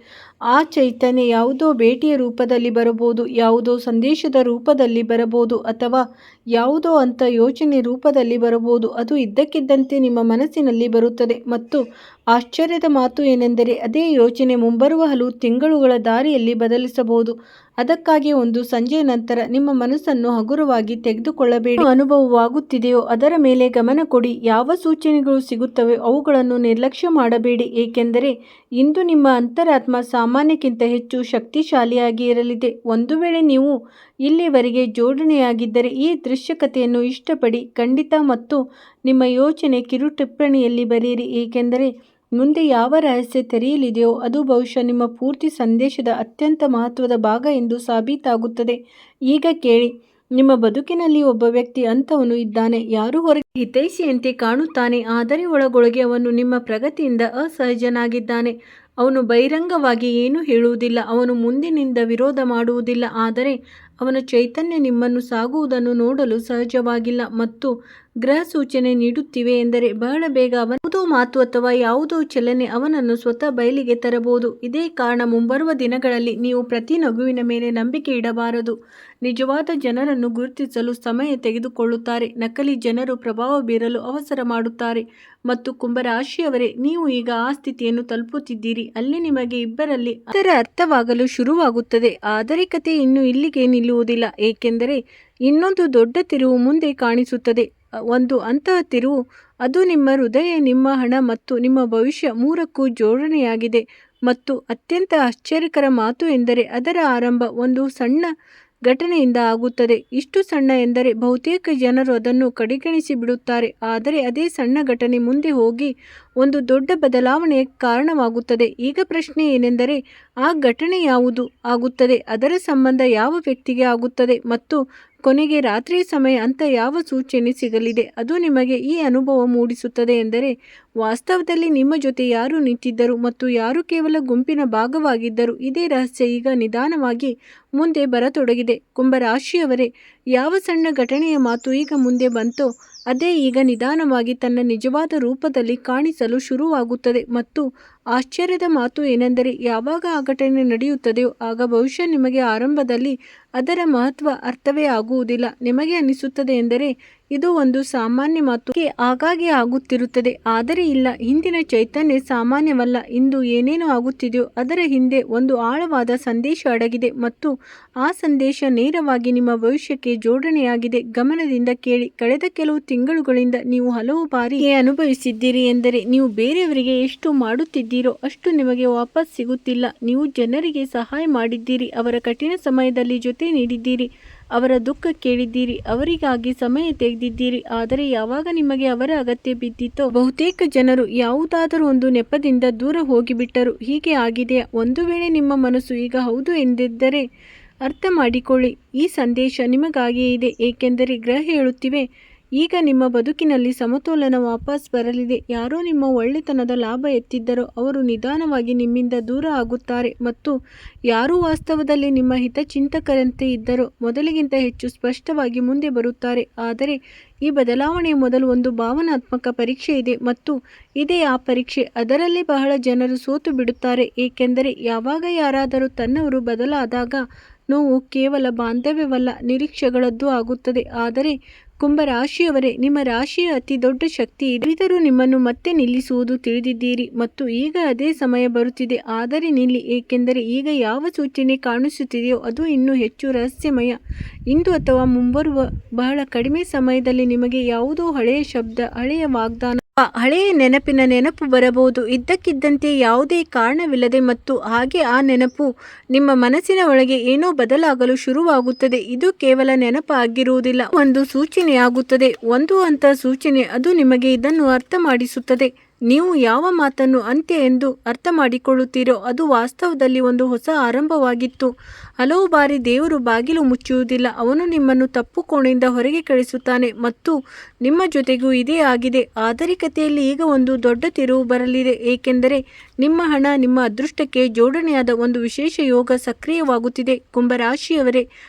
ಆ ಚೈತನ್ಯ ಯಾವುದೋ ಭೇಟಿಯ ರೂಪದಲ್ಲಿ ಬರಬಹುದು, ಯಾವುದೋ ಸಂದೇಶದ ರೂಪದಲ್ಲಿ ಬರಬಹುದು, ಅಥವಾ ಯಾವುದೋ ಅಂತ ಯೋಚನೆ ರೂಪದಲ್ಲಿ ಬರಬಹುದು. ಅದು ಇದ್ದಕ್ಕಿದ್ದಂತೆ ನಿಮ್ಮ ಮನಸ್ಸಿನಲ್ಲಿ ಬರುತ್ತದೆ ಮತ್ತು ಆಶ್ಚರ್ಯದ ಮಾತು ಏನೆಂದರೆ ಅದೇ ಯೋಚನೆ ಮುಂಬರುವ ಹಲವು ತಿಂಗಳುಗಳ ದಾರಿಯಲ್ಲಿ ಬದಲಿಸಬಹುದು. ಅದಕ್ಕಾಗಿ ಒಂದು ಸಂಜೆಯ ನಂತರ ನಿಮ್ಮ ಮನಸ್ಸನ್ನು ಹಗುರವಾಗಿ ತೆಗೆದುಕೊಳ್ಳಬೇಡಿ. ಅನುಭವವಾಗುತ್ತಿದೆಯೋ ಅದರ ಮೇಲೆ ಗಮನ ಕೊಡಿ. ಯಾವ ಸೂಚನೆಗಳು ಸಿಗುತ್ತವೆ ಅವುಗಳನ್ನು ನಿರ್ಲಕ್ಷ್ಯ ಮಾಡಬೇಡಿ, ಏಕೆಂದರೆ ಇಂದು ನಿಮ್ಮ ಅಂತರಾತ್ಮ ಸಾಮಾನ್ಯಕ್ಕಿಂತ ಹೆಚ್ಚು ಶಕ್ತಿಶಾಲಿಯಾಗಿ ಇರಲಿದೆ. ಒಂದು ವೇಳೆ ನೀವು ಇಲ್ಲಿವರೆಗೆ ಜೋಡಣೆಯಾಗಿದ್ದರೆ ಈ ದೃಶ್ಯಕಥೆಯನ್ನು ಇಷ್ಟಪಡಿ ಖಂಡಿತ ಮತ್ತು ನಿಮ್ಮ ಯೋಚನೆ ಕಿರು ಟಿಪ್ಪಣಿಯಲ್ಲಿ ಬರೆಯಿರಿ, ಏಕೆಂದರೆ ಮುಂದೆ ಯಾವ ರಹಸ್ಯ ತೆರೆಯಲಿದೆಯೋ ಅದು ಬಹುಶಃ ನಿಮ್ಮ ಪೂರ್ತಿ ಸಂದೇಶದ ಅತ್ಯಂತ ಮಹತ್ವದ ಭಾಗ ಎಂದು ಸಾಬೀತಾಗುತ್ತದೆ. ಈಗ ಕೇಳಿ, ನಿಮ್ಮ ಬದುಕಿನಲ್ಲಿ ಒಬ್ಬ ವ್ಯಕ್ತಿ ಅಂಥವನು ಇದ್ದಾನೆ. ಯಾರು ಹೊರಗೆ ಹಿತೈಷಿಯಂತೆ ಕಾಣುತ್ತಾನೆ, ಆದರೆ ಒಳಗೊಳಗೆ ಅವನು ನಿಮ್ಮ ಪ್ರಗತಿಯಿಂದ ಅಸಹಜನಾಗಿದ್ದಾನೆ. ಅವನು ಬಹಿರಂಗವಾಗಿ ಏನೂ ಹೇಳುವುದಿಲ್ಲ, ಅವನು ಮುಂದಿನಿಂದ ವಿರೋಧ ಮಾಡುವುದಿಲ್ಲ, ಆದರೆ ಅವನ ಚೈತನ್ಯ ನಿಮ್ಮನ್ನು ಸಾಗುವುದನ್ನು ನೋಡಲು ಸಹಜವಾಗಿಲ್ಲ. ಮತ್ತು ಗ್ರಹ ಸೂಚನೆ ನೀಡುತ್ತಿವೆ ಎಂದರೆ ಬಹಳ ಬೇಗ ಯಾವುದೋ ಮಾತು ಅಥವಾ ಯಾವುದೋ ಚಲನೆ ಅವನನ್ನು ಸ್ವತಃ ಬಯಲಿಗೆ ತರಬಹುದು. ಇದೇ ಕಾರಣ ಮುಂಬರುವ ದಿನಗಳಲ್ಲಿ ನೀವು ಪ್ರತಿ ನಗುವಿನ ಮೇಲೆ ನಂಬಿಕೆ ಇಡಬಾರದು. ನಿಜವಾದ ಜನರನ್ನು ಗುರುತಿಸಲು ಸಮಯ ತೆಗೆದುಕೊಳ್ಳುತ್ತಾರೆ, ನಕಲಿ ಜನರು ಪ್ರಭಾವ ಬೀರಲು ಅವಸರ ಮಾಡುತ್ತಾರೆ. ಮತ್ತು ಕುಂಭರಾಶಿಯವರೇ, ನೀವು ಈಗ ಆ ಸ್ಥಿತಿಯನ್ನು ತಲುಪುತ್ತಿದ್ದೀರಿ ಅಲ್ಲಿ ನಿಮಗೆ ಇಬ್ಬರಲ್ಲಿ ಅದರ ಅರ್ಥವಾಗಲು ಶುರುವಾಗುತ್ತದೆ. ಆದರೆ ಕತೆ ಇನ್ನೂ ಇಲ್ಲಿಗೆ ನಿಲ್ಲುವುದಿಲ್ಲ, ಏಕೆಂದರೆ ಇನ್ನೊಂದು ದೊಡ್ಡ ತಿರುವು ಮುಂದೆ ಕಾಣಿಸುತ್ತದೆ. ಒಂದು ಅಂತಹ ತಿರುವು, ಅದು ನಿಮ್ಮ ಹೃದಯ, ನಿಮ್ಮ ಹಣ ಮತ್ತು ನಿಮ್ಮ ಭವಿಷ್ಯ ಮೂರಕ್ಕೂ ಜೋಡಣೆಯಾಗಿದೆ. ಮತ್ತು ಅತ್ಯಂತ ಆಶ್ಚರ್ಯಕರ ಮಾತು ಎಂದರೆ ಅದರ ಆರಂಭ ಒಂದು ಸಣ್ಣ ಘಟನೆಯಿಂದ ಆಗುತ್ತದೆ. ಇಷ್ಟು ಸಣ್ಣ ಎಂದರೆ ಬಹುತೇಕ ಜನರು ಅದನ್ನು ಕಡೆಗಣಿಸಿ ಬಿಡುತ್ತಾರೆ. ಆದರೆ ಅದೇ ಸಣ್ಣ ಘಟನೆ ಮುಂದೆ ಹೋಗಿ ಒಂದು ದೊಡ್ಡ ಬದಲಾವಣೆಯ ಕಾರಣವಾಗುತ್ತದೆ. ಈಗ ಪ್ರಶ್ನೆ ಏನೆಂದರೆ ಆ ಘಟನೆ ಯಾವುದು ಆಗುತ್ತದೆ, ಅದರ ಸಂಬಂಧ ಯಾವ ವ್ಯಕ್ತಿಗೆ ಆಗುತ್ತದೆ ಮತ್ತು ಕೊನೆಗೆ ರಾತ್ರಿಯ ಸಮಯ ಅಂತ ಯಾವ ಸೂಚನೆ ಸಿಗಲಿದೆ. ಅದು ನಿಮಗೆ ಈ ಅನುಭವ ಮೂಡಿಸುತ್ತದೆ ಎಂದರೆ ವಾಸ್ತವದಲ್ಲಿ ನಿಮ್ಮ ಜೊತೆ ಯಾರು ನಿಂತಿದ್ದರು ಮತ್ತು ಯಾರು ಕೇವಲ ಗುಂಪಿನ ಭಾಗವಾಗಿದ್ದರು. ಇದೇ ರಹಸ್ಯ ಈಗ ನಿಧಾನವಾಗಿ ಮುಂದೆ ಬರತೊಡಗಿದೆ. ಕುಂಭರಾಶಿಯವರೇ, ಯಾವ ಸಣ್ಣ ಘಟನೆಯ ಮಾತು ಈಗ ಮುಂದೆ ಬಂತೋ ಅದೇ ಈಗ ನಿಧಾನವಾಗಿ ತನ್ನ ನಿಜವಾದ ರೂಪದಲ್ಲಿ ಕಾಣಿಸಲು ಶುರುವಾಗುತ್ತದೆ ಮತ್ತು ಆಶ್ಚರ್ಯದ ಮಾತು ಏನೆಂದರೆ ಯಾವಾಗ ಆ ಘಟನೆ ನಡೆಯುತ್ತದೆಯೋ ಆಗ ಬಹುಶಃ ನಿಮಗೆ ಆರಂಭದಲ್ಲಿ ಅದರ ಮಹತ್ವ ಅರ್ಥವೇ ಆಗುವುದಿಲ್ಲ. ನಿಮಗೆ ಅನಿಸುತ್ತದೆ ಎಂದರೆ ಇದು ಒಂದು ಸಾಮಾನ್ಯ ಮಾತು, ಆಗಾಗ್ಗೆ ಆಗುತ್ತಿರುತ್ತದೆ. ಆದರೆ ಇಲ್ಲ, ಹಿಂದಿನ ಚೈತನ್ಯ ಸಾಮಾನ್ಯವಲ್ಲ. ಇಂದು ಏನೇನು ಆಗುತ್ತಿದೆಯೋ ಅದರ ಹಿಂದೆ ಒಂದು ಆಳವಾದ ಸಂದೇಶ ಅಡಗಿದೆ ಮತ್ತು ಆ ಸಂದೇಶ ನೇರವಾಗಿ ನಿಮ್ಮ ಭವಿಷ್ಯಕ್ಕೆ ಜೋಡಣೆಯಾಗಿದೆ. ಗಮನದಿಂದ ಕೇಳಿ. ಕಳೆದ ಕೆಲವು ತಿಂಗಳುಗಳಿಂದ ನೀವು ಹಲವು ಬಾರಿ ಅನುಭವಿಸಿದ್ದೀರಿ ಎಂದರೆ ನೀವು ಬೇರೆಯವರಿಗೆ ಎಷ್ಟು ಮಾಡುತ್ತಿದ್ದೀರೋ ಅಷ್ಟು ನಿಮಗೆ ವಾಪಸ್ ಸಿಗುತ್ತಿಲ್ಲ. ನೀವು ಜನರಿಗೆ ಸಹಾಯ ಮಾಡಿದ್ದೀರಿ, ಅವರ ಕಠಿಣ ಸಮಯದಲ್ಲಿ ಜೊತೆ ನೀಡಿದ್ದೀರಿ, ಅವರ ದುಃಖ ಕೇಳಿದ್ದೀರಿ, ಅವರಿಗಾಗಿ ಸಮಯ ತೆಗೆದಿದ್ದೀರಿ. ಆದರೆ ಯಾವಾಗ ನಿಮಗೆ ಅವರ ಅಗತ್ಯ ಬಿದ್ದಿತೋ ಬಹುತೇಕ ಜನರು ಯಾವುದಾದರೂ ಒಂದು ನೆಪದಿಂದ ದೂರ ಹೋಗಿಬಿಟ್ಟರು. ಹೀಗೆ ಆಗಿದೆಯಾ? ಒಂದು ವೇಳೆ ನಿಮ್ಮ ಮನಸ್ಸು ಈಗ ಹೌದು ಎಂದಿದ್ದರೆ ಅರ್ಥ ಮಾಡಿಕೊಳ್ಳಿ, ಈ ಸಂದೇಶ ನಿಮಗಾಗಿಯೇ ಇದೆ. ಏಕೆಂದರೆ ಗ್ರಹ ಹೇಳುತ್ತಿವೆ, ಈಗ ನಿಮ್ಮ ಬದುಕಿನಲ್ಲಿ ಸಮತೋಲನ ವಾಪಸ್ ಬರಲಿದೆ. ಯಾರೋ ನಿಮ್ಮ ಒಳ್ಳೆತನದ ಲಾಭ ಎತ್ತಿದ್ದರೋ ಅವರು ನಿಧಾನವಾಗಿ ನಿಮ್ಮಿಂದ ದೂರ ಆಗುತ್ತಾರೆ ಮತ್ತು ಯಾರು ವಾಸ್ತವದಲ್ಲಿ ನಿಮ್ಮ ಹಿತಚಿಂತಕರಂತೆ ಇದ್ದರೋ ಮೊದಲಿಗಿಂತ ಹೆಚ್ಚು ಸ್ಪಷ್ಟವಾಗಿ ಮುಂದೆ ಬರುತ್ತಾರೆ. ಆದರೆ ಈ ಬದಲಾವಣೆಯ ಮೊದಲು ಒಂದು ಭಾವನಾತ್ಮಕ ಪರೀಕ್ಷೆ ಇದೆ ಮತ್ತು ಇದೇ ಆ ಪರೀಕ್ಷೆ. ಅದರಲ್ಲಿ ಬಹಳ ಜನರು ಸೋತು ಬಿಡುತ್ತಾರೆ. ಏಕೆಂದರೆ ಯಾವಾಗ ಯಾರಾದರೂ ತನ್ನವರು ಬದಲಾದಾಗ ನೋವು ಕೇವಲ ಬಾಂಧವ್ಯವಲ್ಲ, ನಿರೀಕ್ಷೆಗಳದ್ದು ಆಗುತ್ತದೆ. ಆದರೆ ಕುಂಭರಾಶಿಯವರೇ, ನಿಮ್ಮ ರಾಶಿಯ ಅತಿ ದೊಡ್ಡ ಶಕ್ತಿ ಇದೆ. ಇತರರು ನಿಮ್ಮನ್ನು ಮತ್ತೆ ನಿಲ್ಲಿಸುವುದು ತಿಳಿದಿದ್ದೀರಿ ಮತ್ತು ಈಗ ಅದೇ ಸಮಯ ಬರುತ್ತಿದೆ. ಆದರೆ ನಿಲ್ಲಿ, ಏಕೆಂದರೆ ಈಗ ಯಾವ ಸೂಚನೆ ಕಾಣಿಸುತ್ತಿದೆಯೋ ಅದು ಇನ್ನೂ ಹೆಚ್ಚು ರಹಸ್ಯಮಯ. ಇಂದು ಅಥವಾ ಮುಂಬರುವ ಬಹಳ ಕಡಿಮೆ ಸಮಯದಲ್ಲಿ ನಿಮಗೆ ಯಾವುದೋ ಹಳೆಯ ಶಬ್ದ, ಹಳೆಯ ವಾಗ್ದಾನ, ಹಳೆಯ ನೆನಪಿನ ನೆನಪು ಬರಬಹುದು. ಇದ್ದಕ್ಕಿದ್ದಂತೆ ಯಾವುದೇ ಕಾರಣವಿಲ್ಲದೆ ಮತ್ತು ಹಾಗೆ ಆ ನೆನಪು ನಿಮ್ಮ ಮನಸ್ಸಿನ ಒಳಗೆ ಏನೋ ಬದಲಾಗಲು ಶುರುವಾಗುತ್ತದೆ. ಇದು ಕೇವಲ ನೆನಪಾಗಿರುವುದಿಲ್ಲ, ಒಂದು ಸೂಚನೆಯಾಗುತ್ತದೆ, ಒಂದು ಹಂತ ಸೂಚನೆ. ಅದು ನಿಮಗೆ ಇದನ್ನು ಅರ್ಥ ಮಾಡಿಸುತ್ತದೆ. ನೀವು ಯಾವ ಮಾತನ್ನು ಅಂತ್ಯ ಎಂದು ಅರ್ಥ ಮಾಡಿಕೊಳ್ಳುತ್ತೀರೋ ಅದು ವಾಸ್ತವದಲ್ಲಿ ಒಂದು ಹೊಸ ಆರಂಭವಾಗಿತ್ತು. ಹಲವು ಬಾರಿ ದೇವರು ಬಾಗಿಲು ಮುಚ್ಚುವುದಿಲ್ಲ, ಅವನು ನಿಮ್ಮನ್ನು ತಪ್ಪು ಕೋಣೆಯಿಂದ ಹೊರಗೆ ಕಳಿಸುತ್ತಾನೆ ಮತ್ತು ನಿಮ್ಮ ಜೊತೆಗೂ ಇದೇ ಆಗಿದೆ. ಆಧುನಿಕತೆಯಲ್ಲಿ ಈಗ ಒಂದು ದೊಡ್ಡ ತಿರುವು ಬರಲಿದೆ, ಏಕೆಂದರೆ ನಿಮ್ಮ ಹಣ ನಿಮ್ಮ ಅದೃಷ್ಟಕ್ಕೆ ಜೋಡಣೆಯಾದ ಒಂದು ವಿಶೇಷ ಯೋಗ ಸಕ್ರಿಯವಾಗುತ್ತಿದೆ. ಕುಂಭರಾಶಿಯವರೇ,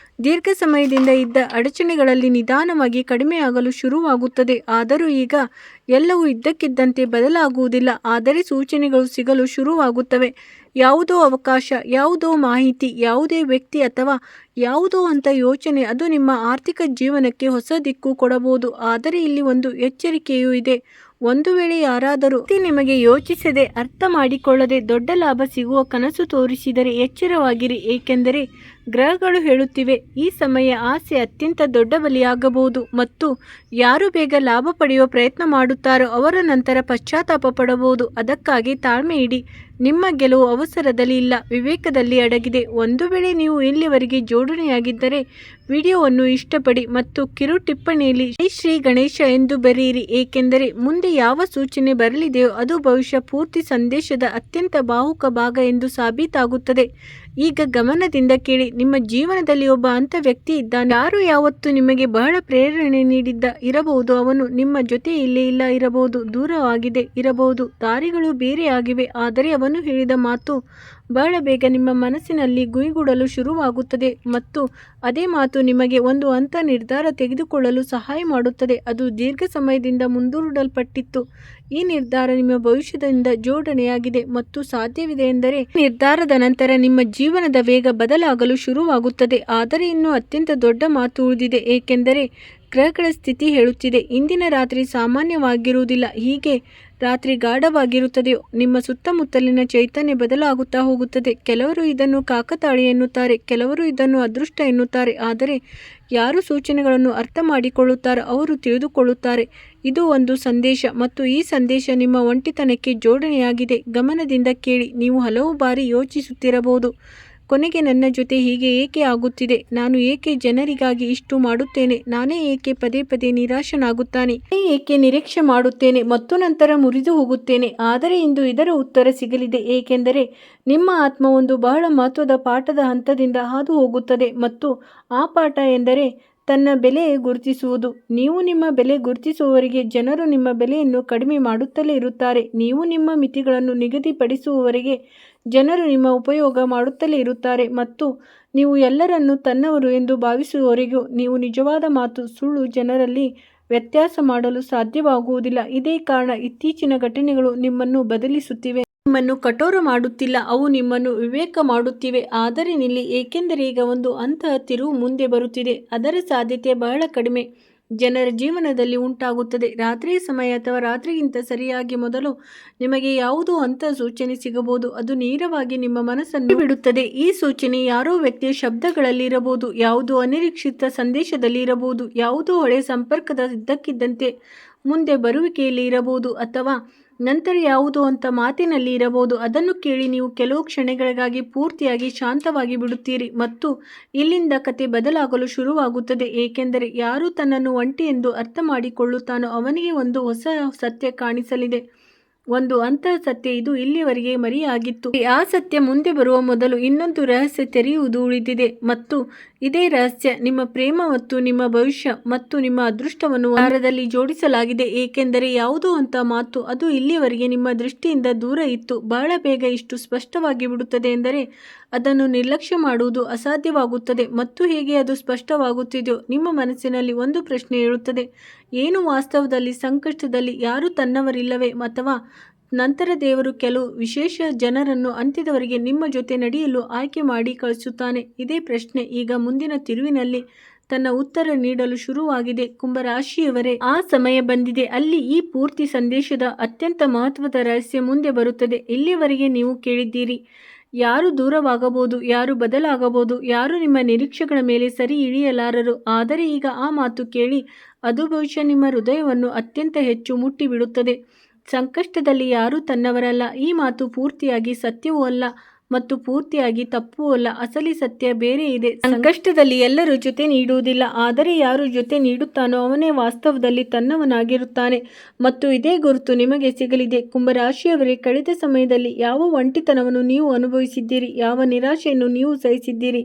ದೀರ್ಘ ಸಮಯದಿಂದ ಇದ್ದ ಅಡಚಣೆಗಳಲ್ಲಿ ನಿಧಾನವಾಗಿ ಕಡಿಮೆಯಾಗಲು ಶುರುವಾಗುತ್ತದೆ. ಆದರೂ ಈಗ ಎಲ್ಲವೂ ಇದ್ದಕ್ಕಿದ್ದಂತೆ ಬದಲಾಗುವುದಿಲ್ಲ, ಆದರೆ ಸೂಚನೆಗಳು ಸಿಗಲು ಶುರುವಾಗುತ್ತವೆ. ಯಾವುದೋ ಅವಕಾಶ, ಯಾವುದೋ ಮಾಹಿತಿ, ಯಾವುದೇ ವ್ಯಕ್ತಿ ಅಥವಾ ಯಾವುದೋ ಅಂತ ಯೋಚನೆ, ಅದು ನಿಮ್ಮ ಆರ್ಥಿಕ ಜೀವನಕ್ಕೆ ಹೊಸ ದಿಕ್ಕು ಕೊಡಬಹುದು. ಆದರೆ ಇಲ್ಲಿ ಒಂದು ಎಚ್ಚರಿಕೆಯೂ ಇದೆ. ಒಂದು ವೇಳೆ ಯಾರಾದರೂ ನಿಮಗೆ ಯೋಚಿಸದೆ, ಅರ್ಥ ಮಾಡಿಕೊಳ್ಳದೆ ದೊಡ್ಡ ಲಾಭ ಸಿಗುವ ಕನಸು ತೋರಿಸಿದರೆ ಎಚ್ಚರವಾಗಿರಿ. ಏಕೆಂದರೆ ಗ್ರಹಗಳು ಹೇಳುತ್ತಿವೆ, ಈ ಸಮಯ ಆಸೆ ಅತ್ಯಂತ ದೊಡ್ಡ ಬಲಿಯಾಗಬಹುದು ಮತ್ತು ಯಾರು ಬೇಗ ಲಾಭ ಪಡೆಯುವ ಪ್ರಯತ್ನ ಮಾಡುತ್ತಾರೋ ಅವರ ನಂತರ ಪಶ್ಚಾತ್ತಾಪ ಪಡಬಹುದು. ಅದಕ್ಕಾಗಿ ತಾಳ್ಮೆ ಇಡಿ. ನಿಮ್ಮ ಗೆಲುವು ಅವಸರದಲ್ಲಿ ಇಲ್ಲ, ವಿವೇಕದಲ್ಲಿ ಅಡಗಿದೆ. ಒಂದು ವೇಳೆ ನೀವು ಇಲ್ಲಿವರೆಗೆ ಜೋಡಣೆಯಾಗಿದ್ದರೆ ವಿಡಿಯೋವನ್ನು ಇಷ್ಟಪಡಿ ಮತ್ತು ಕಿರು ಟಿಪ್ಪಣಿಯಲ್ಲಿ ಶ್ರೀ ಗಣೇಶ ಎಂದು ಬರೆಯಿರಿ. ಏಕೆಂದರೆ ಮುಂದೆ ಯಾವ ಸೂಚನೆ ಬರಲಿದೆಯೋ ಅದು ಬಹುಶಃ ಪೂರ್ತಿ ಸಂದೇಶದ ಅತ್ಯಂತ ಭಾವುಕ ಭಾಗ ಎಂದು ಸಾಬೀತಾಗುತ್ತದೆ. ಈಗ ಗಮನದಿಂದ ಕೇಳಿ. ನಿಮ್ಮ ಜೀವನದಲ್ಲಿ ಒಬ್ಬ ಅಂಥ ವ್ಯಕ್ತಿ ಇದ್ದಾನೆ, ಯಾರು ಯಾವತ್ತು ನಿಮಗೆ ಬಹಳ ಪ್ರೇರಣೆ ನೀಡಿದ್ದ ಇರಬಹುದು. ಅವನು ನಿಮ್ಮ ಜೊತೆ ಇಲ್ಲೇ ಇಲ್ಲ ಇರಬಹುದು, ದೂರವಾಗಿದೆ ಇರಬಹುದು, ದಾರಿಗಳು ಬೇರೆ ಆಗಿವೆ. ಆದರೆ ಅವನು ಹೇಳಿದ ಮಾತು ಬಹಳ ಬೇಗ ನಿಮ್ಮ ಮನಸ್ಸಿನಲ್ಲಿ ಗುಯಿಗೂಡಲು ಶುರುವಾಗುತ್ತದೆ ಮತ್ತು ಅದೇ ಮಾತು ನಿಮಗೆ ಒಂದು ಹಂತ ನಿರ್ಧಾರ ತೆಗೆದುಕೊಳ್ಳಲು ಸಹಾಯ ಮಾಡುತ್ತದೆ. ಅದು ದೀರ್ಘ ಸಮಯದಿಂದ ಮುಂದೂಡಲ್ಪಟ್ಟಿತ್ತು. ಈ ನಿರ್ಧಾರ ನಿಮ್ಮ ಭವಿಷ್ಯದಿಂದ ಜೋಡಣೆಯಾಗಿದೆ ಮತ್ತು ಸಾಧ್ಯವಿದೆ ಎಂದರೆ ನಿರ್ಧಾರದ ನಂತರ ನಿಮ್ಮ ಜೀವನದ ವೇಗ ಬದಲಾಗಲು ಶುರುವಾಗುತ್ತದೆ. ಆದರೆ ಇನ್ನೂ ಅತ್ಯಂತ ದೊಡ್ಡ ಮಾತು ಉಳಿದಿದೆ, ಏಕೆಂದರೆ ಗ್ರಹಗಳ ಸ್ಥಿತಿ ಹೇಳುತ್ತಿದೆ, ಇಂದಿನ ರಾತ್ರಿ ಸಾಮಾನ್ಯವಾಗಿರುವುದಿಲ್ಲ. ಹೀಗೆ ರಾತ್ರಿ ಗಾಢವಾಗಿರುತ್ತದೆಯೋ ನಿಮ್ಮ ಸುತ್ತಮುತ್ತಲಿನ ಚೈತನ್ಯ ಬದಲಾಗುತ್ತಾ ಹೋಗುತ್ತದೆ. ಕೆಲವರು ಇದನ್ನು ಕಾಕತಾಳಿ ಎನ್ನುತ್ತಾರೆ, ಕೆಲವರು ಇದನ್ನು ಅದೃಷ್ಟ ಎನ್ನುತ್ತಾರೆ. ಆದರೆ ಯಾರು ಸೂಚನೆಗಳನ್ನು ಅರ್ಥ ಮಾಡಿಕೊಳ್ಳುತ್ತಾರೋ ಅವರು ತಿಳಿದುಕೊಳ್ಳುತ್ತಾರೆ, ಇದು ಒಂದು ಸಂದೇಶ ಮತ್ತು ಈ ಸಂದೇಶ ನಿಮ್ಮ ಒಂಟಿತನಕ್ಕೆ ಜೋಡಣೆಯಾಗಿದೆ. ಗಮನದಿಂದ ಕೇಳಿ. ನೀವು ಹಲವು ಬಾರಿ ಯೋಚಿಸುತ್ತಿರಬಹುದು, ಕೊನೆಗೆ ನನ್ನ ಜೊತೆ ಹೀಗೆ ಏಕೆ ಆಗುತ್ತಿದೆ? ನಾನು ಏಕೆ ಜನರಿಗಾಗಿ ಇಷ್ಟು ಮಾಡುತ್ತೇನೆ? ನಾನೇ ಏಕೆ ಪದೇ ಪದೇ ನಿರಾಶನಾಗುತ್ತಾನೆ? ಏಕೆ ನಿರೀಕ್ಷೆ ಮಾಡುತ್ತೇನೆ ಮತ್ತು ನಂತರ ಮುರಿದು ಹೋಗುತ್ತೇನೆ? ಆದರೆ ಇಂದು ಇದರ ಉತ್ತರ ಸಿಗಲಿದೆ, ಏಕೆಂದರೆ ನಿಮ್ಮ ಆತ್ಮ ಒಂದು ಬಹಳ ಮಹತ್ವದ ಪಾಠದ ಹಂತದಿಂದ ಹಾದು ಹೋಗುತ್ತದೆ ಮತ್ತು ಆ ಪಾಠ ಎಂದರೆ ತನ್ನ ಬೆಲೆ ಗುರುತಿಸುವುದು. ನೀವು ನಿಮ್ಮ ಬೆಲೆ ಗುರುತಿಸುವವರೆಗೆ ಜನರು ನಿಮ್ಮ ಬೆಲೆಯನ್ನು ಕಡಿಮೆ ಮಾಡುತ್ತಲೇ ಇರುತ್ತಾರೆ. ನೀವು ನಿಮ್ಮ ಮಿತಿಗಳನ್ನು ನಿಗದಿಪಡಿಸುವವರೆಗೆ ಜನರು ನಿಮ್ಮ ಉಪಯೋಗ ಮಾಡುತ್ತಲೇ ಇರುತ್ತಾರೆ ಮತ್ತು ನೀವು ಎಲ್ಲರನ್ನೂ ತನ್ನವರು ಎಂದು ಭಾವಿಸುವವರೆಗೂ ನೀವು ನಿಜವಾದ ಮಾತು ಸುಳ್ಳು ಜನರಲ್ಲಿ ವ್ಯತ್ಯಾಸ ಮಾಡಲು ಸಾಧ್ಯವಾಗುವುದಿಲ್ಲ. ಇದೇ ಕಾರಣ ಇತ್ತೀಚಿನ ಘಟನೆಗಳು ನಿಮ್ಮನ್ನು ಬದಲಿಸುತ್ತಿವೆ. ನಿಮ್ಮನ್ನು ಕಠೋರ ಮಾಡುತ್ತಿಲ್ಲ, ಅವು ನಿಮ್ಮನ್ನು ವಿವೇಕ ಮಾಡುತ್ತಿವೆ. ಆದರೆ ನಿಲ್ಲಿ, ಏಕೆಂದರೆ ಈಗ ಒಂದು ಅಂತಹ ತಿರುವು ಮುಂದೆ ಬರುತ್ತಿದೆ, ಅದರ ಸಾಧ್ಯತೆ ಬಹಳ ಕಡಿಮೆ ಜನರ ಜೀವನದಲ್ಲಿ ಉಂಟಾಗುತ್ತದೆ. ರಾತ್ರಿಯ ಸಮಯ ಅಥವಾ ರಾತ್ರಿಗಿಂತ ಸರಿಯಾಗಿ ಮೊದಲು ನಿಮಗೆ ಯಾವುದೋ ಅಂತಹ ಸೂಚನೆ ಸಿಗಬಹುದು. ಅದು ನೇರವಾಗಿ ನಿಮ್ಮ ಮನಸ್ಸನ್ನು ಬಿಡುತ್ತದೆ. ಈ ಸೂಚನೆ ಯಾರೋ ವ್ಯಕ್ತಿಯ ಶಬ್ದಗಳಲ್ಲಿ ಇರಬಹುದು, ಯಾವುದೋ ಅನಿರೀಕ್ಷಿತ ಸಂದೇಶದಲ್ಲಿ ಇರಬಹುದು, ಯಾವುದೋ ಹಳೆಯ ಸಂಪರ್ಕದ ಇದ್ದಕ್ಕಿದ್ದಂತೆ ಮುಂದೆ ಬರುವಿಕೆಯಲ್ಲಿ ಇರಬಹುದು, ಅಥವಾ ನಂತರ ಯಾವುದೋ ಅಂತ ಮಾತಿನಲ್ಲಿ ಇರಬಹುದು. ಅದನ್ನು ಕೇಳಿ ನೀವು ಕೆಲವು ಕ್ಷಣಗಳಿಗಾಗಿ ಪೂರ್ತಿಯಾಗಿ ಶಾಂತವಾಗಿ ಬಿಡುತ್ತೀರಿ ಮತ್ತು ಇಲ್ಲಿಂದ ಕತೆ ಬದಲಾಗಲು ಶುರುವಾಗುತ್ತದೆ. ಏಕೆಂದರೆ ಯಾರು ತನ್ನನ್ನು ಒಂಟಿ ಎಂದು ಅರ್ಥ ಮಾಡಿಕೊಳ್ಳುತ್ತಾನೋ ಅವನಿಗೆ ಒಂದು ಹೊಸ ಸತ್ಯ ಕಾಣಿಸಲಿದೆ. ಒಂದು ಅಂತಹ ಸತ್ಯ ಇದು ಇಲ್ಲಿಯವರೆಗೆ ಮರೆಯಾಗಿತ್ತು. ಆ ಸತ್ಯ ಮುಂದೆ ಬರುವ ಮೊದಲು ಇನ್ನೊಂದು ರಹಸ್ಯ ತೆರೆಯುವುದು ಉಳಿದಿದೆ, ಮತ್ತು ಇದೇ ರಹಸ್ಯ ನಿಮ್ಮ ಪ್ರೇಮ ಮತ್ತು ನಿಮ್ಮ ಭವಿಷ್ಯ ಮತ್ತು ನಿಮ್ಮ ಅದೃಷ್ಟವನ್ನು ವಾರದಲ್ಲಿ ಜೋಡಿಸಲಾಗಿದೆ. ಏಕೆಂದರೆ ಯಾವುದೋ ಅಂತ ಮಾತು ಅದು ಇಲ್ಲಿಯವರೆಗೆ ನಿಮ್ಮ ದೃಷ್ಟಿಯಿಂದ ದೂರ ಇತ್ತು, ಬಹಳ ಬೇಗ ಇಷ್ಟು ಸ್ಪಷ್ಟವಾಗಿ ಬಿಡುತ್ತದೆ ಎಂದರೆ ಅದನ್ನು ನಿರ್ಲಕ್ಷ್ಯ ಮಾಡುವುದು ಅಸಾಧ್ಯವಾಗುತ್ತದೆ. ಮತ್ತು ಹೇಗೆ ಅದು ಸ್ಪಷ್ಟವಾಗುತ್ತಿದೆಯೋ ನಿಮ್ಮ ಮನಸ್ಸಿನಲ್ಲಿ ಒಂದು ಪ್ರಶ್ನೆ ಹೇಳುತ್ತದೆ, ಏನು ವಾಸ್ತವದಲ್ಲಿ ಸಂಕಷ್ಟದಲ್ಲಿ ಯಾರು ತನ್ನವರಿಲ್ಲವೇ, ಅಥವಾ ನಂತರ ದೇವರು ಕೆಲವು ವಿಶೇಷ ಜನರನ್ನು ಅಂತ್ಯದವರೆಗೆ ನಿಮ್ಮ ಜೊತೆ ನಡೆಯಲು ಆಯ್ಕೆ ಮಾಡಿ ಕಳಿಸುತ್ತಾನೆ. ಇದೇ ಪ್ರಶ್ನೆ ಈಗ ಮುಂದಿನ ತಿರುವಿನಲ್ಲಿ ತನ್ನ ಉತ್ತರ ನೀಡಲು ಶುರುವಾಗಿದೆ. ಕುಂಭರಾಶಿಯವರೇ, ಆ ಸಮಯ ಬಂದಿದೆ. ಅಲ್ಲಿ ಈ ಪೂರ್ತಿ ಸಂದೇಶದ ಅತ್ಯಂತ ಮಹತ್ವದ ರಹಸ್ಯ ಮುಂದೆ ಬರುತ್ತದೆ. ಇಲ್ಲಿಯವರೆಗೆ ನೀವು ಕೇಳಿದ್ದೀರಿ, ಯಾರು ದೂರವಾಗಬಹುದು, ಯಾರು ಬದಲಾಗಬಹುದು, ಯಾರು ನಿಮ್ಮ ನಿರೀಕ್ಷೆಗಳ ಮೇಲೆ ಸರಿ ಇಳಿಯಲಾರರು. ಆದರೆ ಈಗ ಆ ಮಾತು ಕೇಳಿ, ಅದು ಬಹುಶಃ ನಿಮ್ಮ ಹೃದಯವನ್ನು ಅತ್ಯಂತ ಹೆಚ್ಚು ಮುಟ್ಟಿಬಿಡುತ್ತದೆ. ಸಂಕಷ್ಟದಲ್ಲಿ ಯಾರೂ ತನ್ನವರಲ್ಲ. ಈ ಮಾತು ಪೂರ್ತಿಯಾಗಿ ಸತ್ಯವೂ ಅಲ್ಲ ಮತ್ತು ಪೂರ್ತಿಯಾಗಿ ತಪ್ಪೂ ಅಲ್ಲ. ಅಸಲಿ ಸತ್ಯ ಬೇರೆ ಇದೆ. ಸಂಕಷ್ಟದಲ್ಲಿ ಎಲ್ಲರೂ ಜೊತೆ ನೀಡುವುದಿಲ್ಲ, ಆದರೆ ಯಾರು ಜೊತೆ ನೀಡುತ್ತಾನೋ ಅವನೇ ವಾಸ್ತವದಲ್ಲಿ ತನ್ನವನಾಗಿರುತ್ತಾನೆ. ಮತ್ತು ಇದೇ ಗುರುತು ನಿಮಗೆ ಸಿಗಲಿದೆ. ಕುಂಭರಾಶಿಯವರೇ, ಕಳೆದ ಸಮಯದಲ್ಲಿ ಯಾವ ಒಂಟಿತನವನ್ನು ನೀವು ಅನುಭವಿಸಿದ್ದೀರಿ, ಯಾವ ನಿರಾಶೆಯನ್ನು ನೀವು ಸಹಿಸಿದ್ದೀರಿ,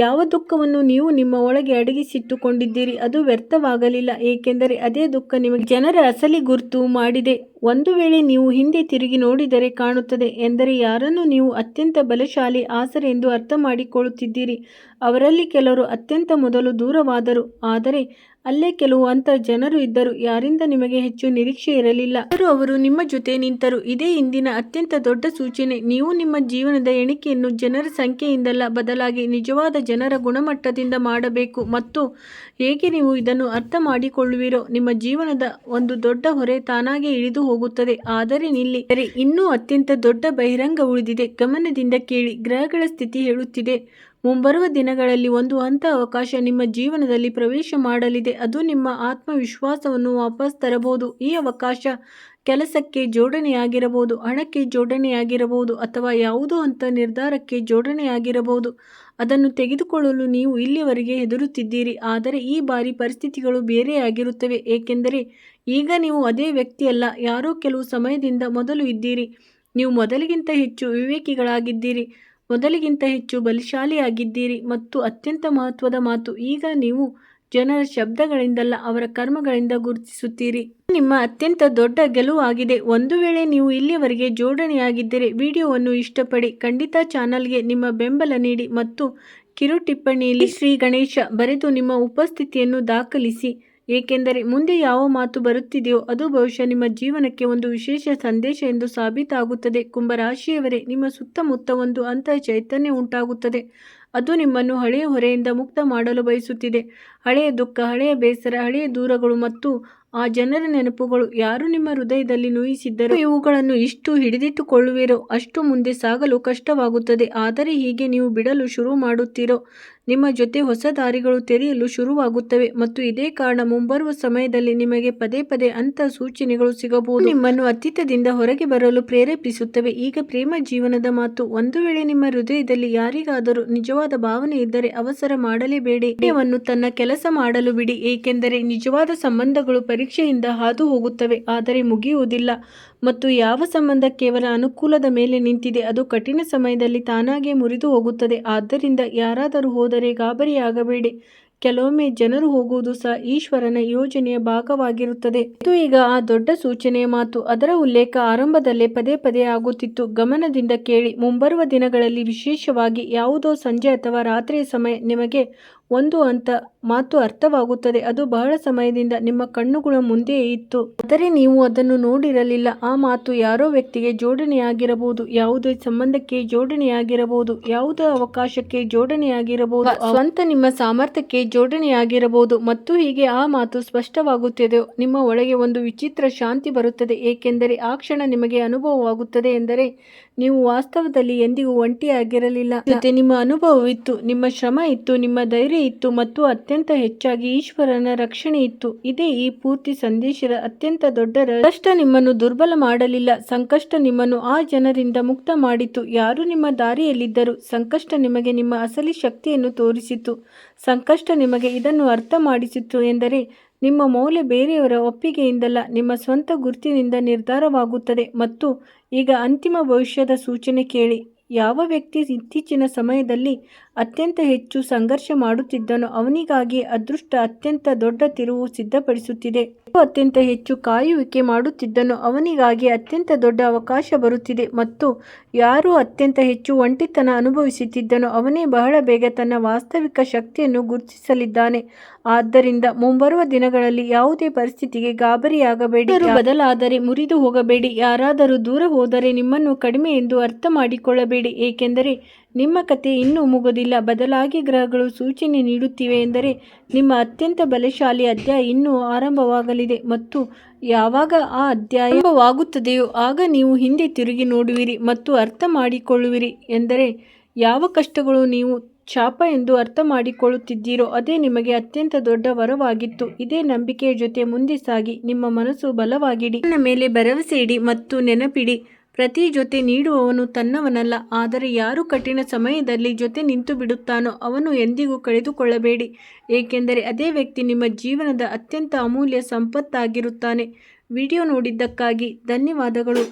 ಯಾವ ದುಃಖವನ್ನು ನೀವು ನಿಮ್ಮ ಒಳಗೆ ಅಡಗಿಸಿಟ್ಟುಕೊಂಡಿದ್ದೀರಿ, ಅದು ವ್ಯರ್ಥವಾಗಲಿಲ್ಲ. ಏಕೆಂದರೆ ಅದೇ ದುಃಖ ನಿಮಗೆ ಜನರ ಅಸಲಿ ಗುರುತು ಮಾಡಿದೆ. ಒಂದು ವೇಳೆ ನೀವು ಹಿಂದೆ ತಿರುಗಿ ನೋಡಿದರೆ ಕಾಣುತ್ತದೆ ಎಂದರೆ ಯಾರನ್ನು ನೀವು ಅತ್ಯಂತ ಬಲಶಾಲಿ ಆಸರೆ ಎಂದು ಅರ್ಥ ಮಾಡಿಕೊಳ್ಳುತ್ತಿದ್ದೀರಿ, ಅವರಲ್ಲಿ ಕೆಲವರು ಅತ್ಯಂತ ಮೊದಲು ದೂರವಾದರು. ಆದರೆ ಅಲ್ಲೇ ಕೆಲವು ಅಂಥ ಜನರು ಇದ್ದರು ಯಾರಿಂದ ನಿಮಗೆ ಹೆಚ್ಚು ನಿರೀಕ್ಷೆ ಇರಲಿಲ್ಲ, ಅವರು ನಿಮ್ಮ ಜೊತೆ ನಿಂತರು. ಇದೇ ಇಂದಿನ ಅತ್ಯಂತ ದೊಡ್ಡ ಸೂಚನೆ. ನೀವು ನಿಮ್ಮ ಜೀವನದ ಎಣಿಕೆಯನ್ನು ಜನರ ಸಂಖ್ಯೆಯಿಂದಲ್ಲ, ಬದಲಾಗಿ ನಿಜವಾದ ಜನರ ಗುಣಮಟ್ಟದಿಂದ ಮಾಡಬೇಕು. ಮತ್ತು ಹೇಗೆ ನೀವು ಇದನ್ನು ಅರ್ಥ ಮಾಡಿಕೊಳ್ಳುವಿರೋ, ನಿಮ್ಮ ಜೀವನದ ಒಂದು ದೊಡ್ಡ ಹೊರೆ ತಾನಾಗೆ ಇಳಿದು ಹೋಗುತ್ತದೆ. ಆದರೆ ನಿಲ್ಲಿ, ಇನ್ನೂ ಅತ್ಯಂತ ದೊಡ್ಡ ಬಹಿರಂಗ ಉಳಿದಿದೆ. ಗಮನದಿಂದ ಕೇಳಿ, ಗ್ರಹಗಳ ಸ್ಥಿತಿ ಹೇಳುತ್ತಿದೆ, ಮುಂಬರುವ ದಿನಗಳಲ್ಲಿ ಒಂದು ಹಂತ ಅವಕಾಶ ನಿಮ್ಮ ಜೀವನದಲ್ಲಿ ಪ್ರವೇಶ ಮಾಡಲಿದೆ. ಅದು ನಿಮ್ಮ ಆತ್ಮವಿಶ್ವಾಸವನ್ನು ವಾಪಸ್ ತರಬಹುದು. ಈ ಅವಕಾಶ ಕೆಲಸಕ್ಕೆ ಜೋಡಣೆಯಾಗಿರಬಹುದು, ಹಣಕ್ಕೆ ಜೋಡಣೆಯಾಗಿರಬಹುದು, ಅಥವಾ ಯಾವುದೋ ಅಂತ ನಿರ್ಧಾರಕ್ಕೆ ಜೋಡಣೆಯಾಗಿರಬಹುದು. ಅದನ್ನು ತೆಗೆದುಕೊಳ್ಳಲು ನೀವು ಇಲ್ಲಿವರೆಗೆ ಹೆದರುತ್ತಿದ್ದೀರಿ. ಆದರೆ ಈ ಬಾರಿ ಪರಿಸ್ಥಿತಿಗಳು ಬೇರೆಯಾಗಿರುತ್ತವೆ. ಏಕೆಂದರೆ ಈಗ ನೀವು ಅದೇ ವ್ಯಕ್ತಿಯಲ್ಲ, ಯಾರೋ ಕೆಲವು ಸಮಯದಿಂದ ಮೊದಲು ಇದ್ದೀರಿ. ನೀವು ಮೊದಲಿಗಿಂತ ಹೆಚ್ಚು ವಿವೇಕಿಗಳಾಗಿದ್ದೀರಿ, ಮೊದಲಿಗಿಂತ ಹೆಚ್ಚು ಬಲಶಾಲಿಯಾಗಿದ್ದೀರಿ. ಮತ್ತು ಅತ್ಯಂತ ಮಹತ್ವದ ಮಾತು, ಈಗ ನೀವು ಜನರ ಶಬ್ದಗಳಿಂದಲ್ಲ, ಅವರ ಕರ್ಮಗಳಿಂದ ಗುರುತಿಸುತ್ತೀರಿ. ನಿಮ್ಮ ಅತ್ಯಂತ ದೊಡ್ಡ ಗೆಲುವಾಗಿದೆ. ಒಂದು ವೇಳೆ ನೀವು ಇಲ್ಲಿಯವರೆಗೆ ಜೋಡಣೆಯಾಗಿದ್ದರೆ ವಿಡಿಯೋವನ್ನು ಇಷ್ಟಪಡಿ, ಖಂಡಿತ ಚಾನಲ್ಗೆ ನಿಮ್ಮ ಬೆಂಬಲ ನೀಡಿ ಮತ್ತು ಕಿರು ಟಿಪ್ಪಣಿಯಲ್ಲಿ ಶ್ರೀ ಗಣೇಶ ಬರೆದು ನಿಮ್ಮ ಉಪಸ್ಥಿತಿಯನ್ನು ದಾಖಲಿಸಿ. ಏಕೆಂದರೆ ಮುಂದೆ ಯಾವ ಮಾತು ಬರುತ್ತಿದೆಯೋ ಅದು ಬಹುಶಃ ನಿಮ್ಮ ಜೀವನಕ್ಕೆ ಒಂದು ವಿಶೇಷ ಸಂದೇಶ ಎಂದು ಸಾಬೀತಾಗುತ್ತದೆ. ಕುಂಭರಾಶಿಯವರೇ, ನಿಮ್ಮ ಸುತ್ತಮುತ್ತ ಒಂದು ಅಂತಹ ಚೈತನ್ಯ ಉಂಟಾಗುತ್ತದೆ. ಅದು ನಿಮ್ಮನ್ನು ಹಳೆಯ ಹೊರೆಯಿಂದ ಮುಕ್ತ ಮಾಡಲು ಬಯಸುತ್ತಿದೆ. ಹಳೆಯ ದುಃಖ, ಹಳೆಯ ಬೇಸರ, ಹಳೆಯ ದೂರಗಳು ಮತ್ತು ಆ ಜನರ ನೆನಪುಗಳು ಯಾರು ನಿಮ್ಮ ಹೃದಯದಲ್ಲಿ ನೋಯಿಸಿದ್ದರೂ ಇವುಗಳನ್ನು ಇಷ್ಟು ಹಿಡಿದಿಟ್ಟುಕೊಳ್ಳುವಿರೋ ಅಷ್ಟು ಮುಂದೆ ಸಾಗಲು ಕಷ್ಟವಾಗುತ್ತದೆ. ಆದರೆ ಹೀಗೆ ನೀವು ಬಿಡಲು ಶುರು ಮಾಡುತ್ತೀರೋ ನಿಮ್ಮ ಜೊತೆ ಹೊಸ ದಾರಿಗಳು ತೆರೆಯಲು ಶುರುವಾಗುತ್ತವೆ. ಮತ್ತು ಇದೇ ಕಾರಣ ಮುಂಬರುವ ಸಮಯದಲ್ಲಿ ನಿಮಗೆ ಪದೇ ಪದೇ ಅಂಥ ಸೂಚನೆಗಳು ಸಿಗಬಹುದು, ನಿಮ್ಮನ್ನು ಅತೀತದಿಂದ ಹೊರಗೆ ಬರಲು ಪ್ರೇರೇಪಿಸುತ್ತವೆ. ಈಗ ಪ್ರೇಮ ಜೀವನದ ಮಾತು. ಒಂದು ವೇಳೆ ನಿಮ್ಮ ಹೃದಯದಲ್ಲಿ ಯಾರಿಗಾದರೂ ನಿಜವಾದ ಭಾವನೆ ಇದ್ದರೆ ಅವಸರ ಮಾಡಲೇಬೇಡಿ. ಹೃದಯವನ್ನು ತನ್ನ ಕೆಲಸ ಮಾಡಲು ಬಿಡಿ. ಏಕೆಂದರೆ ನಿಜವಾದ ಸಂಬಂಧಗಳು ಪರೀಕ್ಷೆಯಿಂದ ಹಾದು ಹೋಗುತ್ತವೆ, ಆದರೆ ಮುಗಿಯುವುದಿಲ್ಲ. ಮತ್ತು ಯಾವ ಸಂಬಂಧ ಕೇವಲ ಅನುಕೂಲದ ಮೇಲೆ ನಿಂತಿದೆ ಅದು ಕಠಿಣ ಸಮಯದಲ್ಲಿ ತಾನಾಗೇ ಮುರಿದು ಹೋಗುತ್ತದೆ. ಆದ್ದರಿಂದ ಯಾರಾದರೂ ಹೋದರೆ ಗಾಬರಿಯಾಗಬೇಡಿ. ಕೆಲವೊಮ್ಮೆ ಜನರು ಹೋಗುವುದು ಸಹ ಈಶ್ವರನ ಯೋಜನೆಯ ಭಾಗವಾಗಿರುತ್ತದೆ. ಇದು ಈಗ ಆ ದೊಡ್ಡ ಸೂಚನೆಯ ಮಾತು. ಅದರ ಉಲ್ಲೇಖ ಆರಂಭದಲ್ಲೇ ಪದೇ ಪದೇ ಆಗುತ್ತಿತ್ತು. ಗಮನದಿಂದ ಕೇಳಿ. ಮುಂಬರುವ ದಿನಗಳಲ್ಲಿ, ವಿಶೇಷವಾಗಿ ಯಾವುದೋ ಸಂಜೆ ಅಥವಾ ರಾತ್ರಿಯ ಸಮಯ, ನಿಮಗೆ ಒಂದು ಅಂತ ಮಾತು ಅರ್ಥವಾಗುತ್ತದೆ. ಅದು ಬಹಳ ಸಮಯದಿಂದ ನಿಮ್ಮ ಕಣ್ಣುಗಳ ಮುಂದೆಯೇ ಇತ್ತು, ಆದರೆ ನೀವು ಅದನ್ನು ನೋಡಿರಲಿಲ್ಲ. ಆ ಮಾತು ಯಾರೋ ವ್ಯಕ್ತಿಗೆ ಜೋಡಣೆಯಾಗಿರಬಹುದು, ಯಾವುದೇ ಸಂಬಂಧಕ್ಕೆ ಜೋಡಣೆಯಾಗಿರಬಹುದು, ಯಾವುದೋ ಅವಕಾಶಕ್ಕೆ ಜೋಡಣೆಯಾಗಿರಬಹುದು, ಸ್ವಂತ ನಿಮ್ಮ ಸಾಮರ್ಥ್ಯಕ್ಕೆ ಜೋಡಣೆಯಾಗಿರಬಹುದು. ಮತ್ತು ಹೀಗೆ ಆ ಮಾತು ಸ್ಪಷ್ಟವಾಗುತ್ತದೆ. ನಿಮ್ಮ ಒಳಗೆ ಒಂದು ವಿಚಿತ್ರ ಶಾಂತಿ ಬರುತ್ತದೆ, ಏಕೆಂದರೆ ಆ ಕ್ಷಣ ನಿಮಗೆ ಅನುಭವವಾಗುತ್ತದೆ ಎಂದರೆ ನೀವು ವಾಸ್ತವದಲ್ಲಿ ಎಂದಿಗೂ ಒಂಟಿಯಾಗಿರಲಿಲ್ಲ. ಜೊತೆ ನಿಮ್ಮ ಅನುಭವವಿತ್ತು, ನಿಮ್ಮ ಶ್ರಮ ಇತ್ತು, ನಿಮ್ಮ ಧೈರ್ಯ ಇತ್ತು ಮತ್ತು ಅತ್ಯಂತ ಹೆಚ್ಚಾಗಿ ಈಶ್ವರನ ರಕ್ಷಣೆ ಇತ್ತು. ಇದೇ ಈ ಪೂರ್ತಿ ಸಂದೇಶದ ಅತ್ಯಂತ ದೊಡ್ಡ ಕಷ್ಟ. ನಿಮ್ಮನ್ನು ದುರ್ಬಲ ಮಾಡಲಿಲ್ಲ, ಸಂಕಷ್ಟ ನಿಮ್ಮನ್ನು ಆ ಜನರಿಂದ ಮುಕ್ತ ಮಾಡಿತು. ಯಾರು ನಿಮ್ಮ ದಾರಿಯಲ್ಲಿದ್ದರು, ಸಂಕಷ್ಟ ನಿಮಗೆ ನಿಮ್ಮ ಅಸಲಿ ಶಕ್ತಿಯನ್ನು ತೋರಿಸಿತು. ಸಂಕಷ್ಟ ನಿಮಗೆ ಇದನ್ನು ಅರ್ಥ ಮಾಡಿಸಿತು ಎಂದರೆ ನಿಮ್ಮ ಮೌಲ್ಯ ಬೇರೆಯವರ ಒಪ್ಪಿಗೆಯಿಂದಲ್ಲ, ನಿಮ್ಮ ಸ್ವಂತ ಗುರುತಿನಿಂದ ನಿರ್ಧಾರವಾಗುತ್ತದೆ. ಮತ್ತು ಈಗ ಅಂತಿಮ ಭವಿಷ್ಯದ ಸೂಚನೆ ಕೇಳಿ. ಯಾವ ವ್ಯಕ್ತಿ ಇತ್ತೀಚಿನ ಸಮಯದಲ್ಲಿ ಅತ್ಯಂತ ಹೆಚ್ಚು ಸಂಘರ್ಷ ಮಾಡುತ್ತಿದ್ದನೋ ಅವನಿಗಾಗಿ ಅದೃಷ್ಟ ಅತ್ಯಂತ ದೊಡ್ಡ ತಿರುವು ಸಿದ್ಧಪಡಿಸುತ್ತಿದೆ. ಅತ್ಯಂತ ಹೆಚ್ಚು ಕಾಯುವಿಕೆ ಮಾಡುತ್ತಿದ್ದನೋ ಅವನಿಗಾಗಿ ಅತ್ಯಂತ ದೊಡ್ಡ ಅವಕಾಶ ಬರುತ್ತಿದೆ. ಮತ್ತು ಯಾರು ಅತ್ಯಂತ ಹೆಚ್ಚು ಒಂಟಿತನ ಅನುಭವಿಸುತ್ತಿದ್ದನೋ ಅವನೇ ಬಹಳ ಬೇಗ ತನ್ನ ವಾಸ್ತವಿಕ ಶಕ್ತಿಯನ್ನು ಗುರುತಿಸಲಿದ್ದಾನೆ. ಆದ್ದರಿಂದ ಮುಂಬರುವ ದಿನಗಳಲ್ಲಿ ಯಾವುದೇ ಪರಿಸ್ಥಿತಿಗೆ ಗಾಬರಿಯಾಗಬೇಡಿ. ಬದಲಾದರೆ ಮುರಿದು ಹೋಗಬೇಡಿ. ಯಾರಾದರೂ ದೂರ ಹೋದರೆ ನಿಮ್ಮನ್ನು ಕಡಿಮೆ ಎಂದು ಅರ್ಥ ಮಾಡಿಕೊಳ್ಳಬೇಡಿ, ಏಕೆಂದರೆ ನಿಮ್ಮ ಕತೆ ಇನ್ನೂ ಮುಗುದಿಲ್ಲ. ಬದಲಾಗಿ ಗ್ರಹಗಳು ಸೂಚನೆ ನೀಡುತ್ತಿವೆ ಎಂದರೆ ನಿಮ್ಮ ಅತ್ಯಂತ ಬಲಶಾಲಿ ಅಧ್ಯಾಯ ಇನ್ನೂ ಆರಂಭವಾಗಲಿದೆ. ಮತ್ತು ಯಾವಾಗ ಆ ಅಧ್ಯಾಯ ಆರಂಭವಾಗುತ್ತದೆಯೋ ಆಗ ನೀವು ಹಿಂದೆ ತಿರುಗಿ ನೋಡುವಿರಿ ಮತ್ತು ಅರ್ಥ ಮಾಡಿಕೊಳ್ಳುವಿರಿ ಎಂದರೆ ಯಾವ ಕಷ್ಟಗಳು ನೀವು ಶಾಪ ಎಂದು ಅರ್ಥ ಮಾಡಿಕೊಳ್ಳುತ್ತಿದ್ದೀರೋ ಅದೇ ನಿಮಗೆ ಅತ್ಯಂತ ದೊಡ್ಡ ವರವಾಗಿತ್ತು. ಇದೇ ನಂಬಿಕೆಯ ಜೊತೆ ಮುಂದೆ ಸಾಗಿ. ನಿಮ್ಮ ಮನಸ್ಸು ಬಲವಾಗಿಡಿ, ನನ್ನ ಮೇಲೆ ಭರವಸೆ ಇಡಿ ಮತ್ತು ನೆನಪಿಡಿ, ಪ್ರತಿ ಜೊತೆ ನೀಡುವವನು ತನ್ನವನಲ್ಲ, ಆದರೆ ಯಾರು ಕಠಿಣ ಸಮಯದಲ್ಲಿ ಜೊತೆ ನಿಂತು ಬಿಡುತ್ತಾನೋ ಅವನು ಎಂದಿಗೂ ಕಳೆದುಕೊಳ್ಳಬೇಡಿ, ಏಕೆಂದರೆ ಅದೇ ವ್ಯಕ್ತಿ ನಿಮ್ಮ ಜೀವನದ ಅತ್ಯಂತ ಅಮೂಲ್ಯ ಸಂಪತ್ತಾಗಿರುತ್ತಾನೆ. ವಿಡಿಯೋ ನೋಡಿದ್ದಕ್ಕಾಗಿ ಧನ್ಯವಾದಗಳು.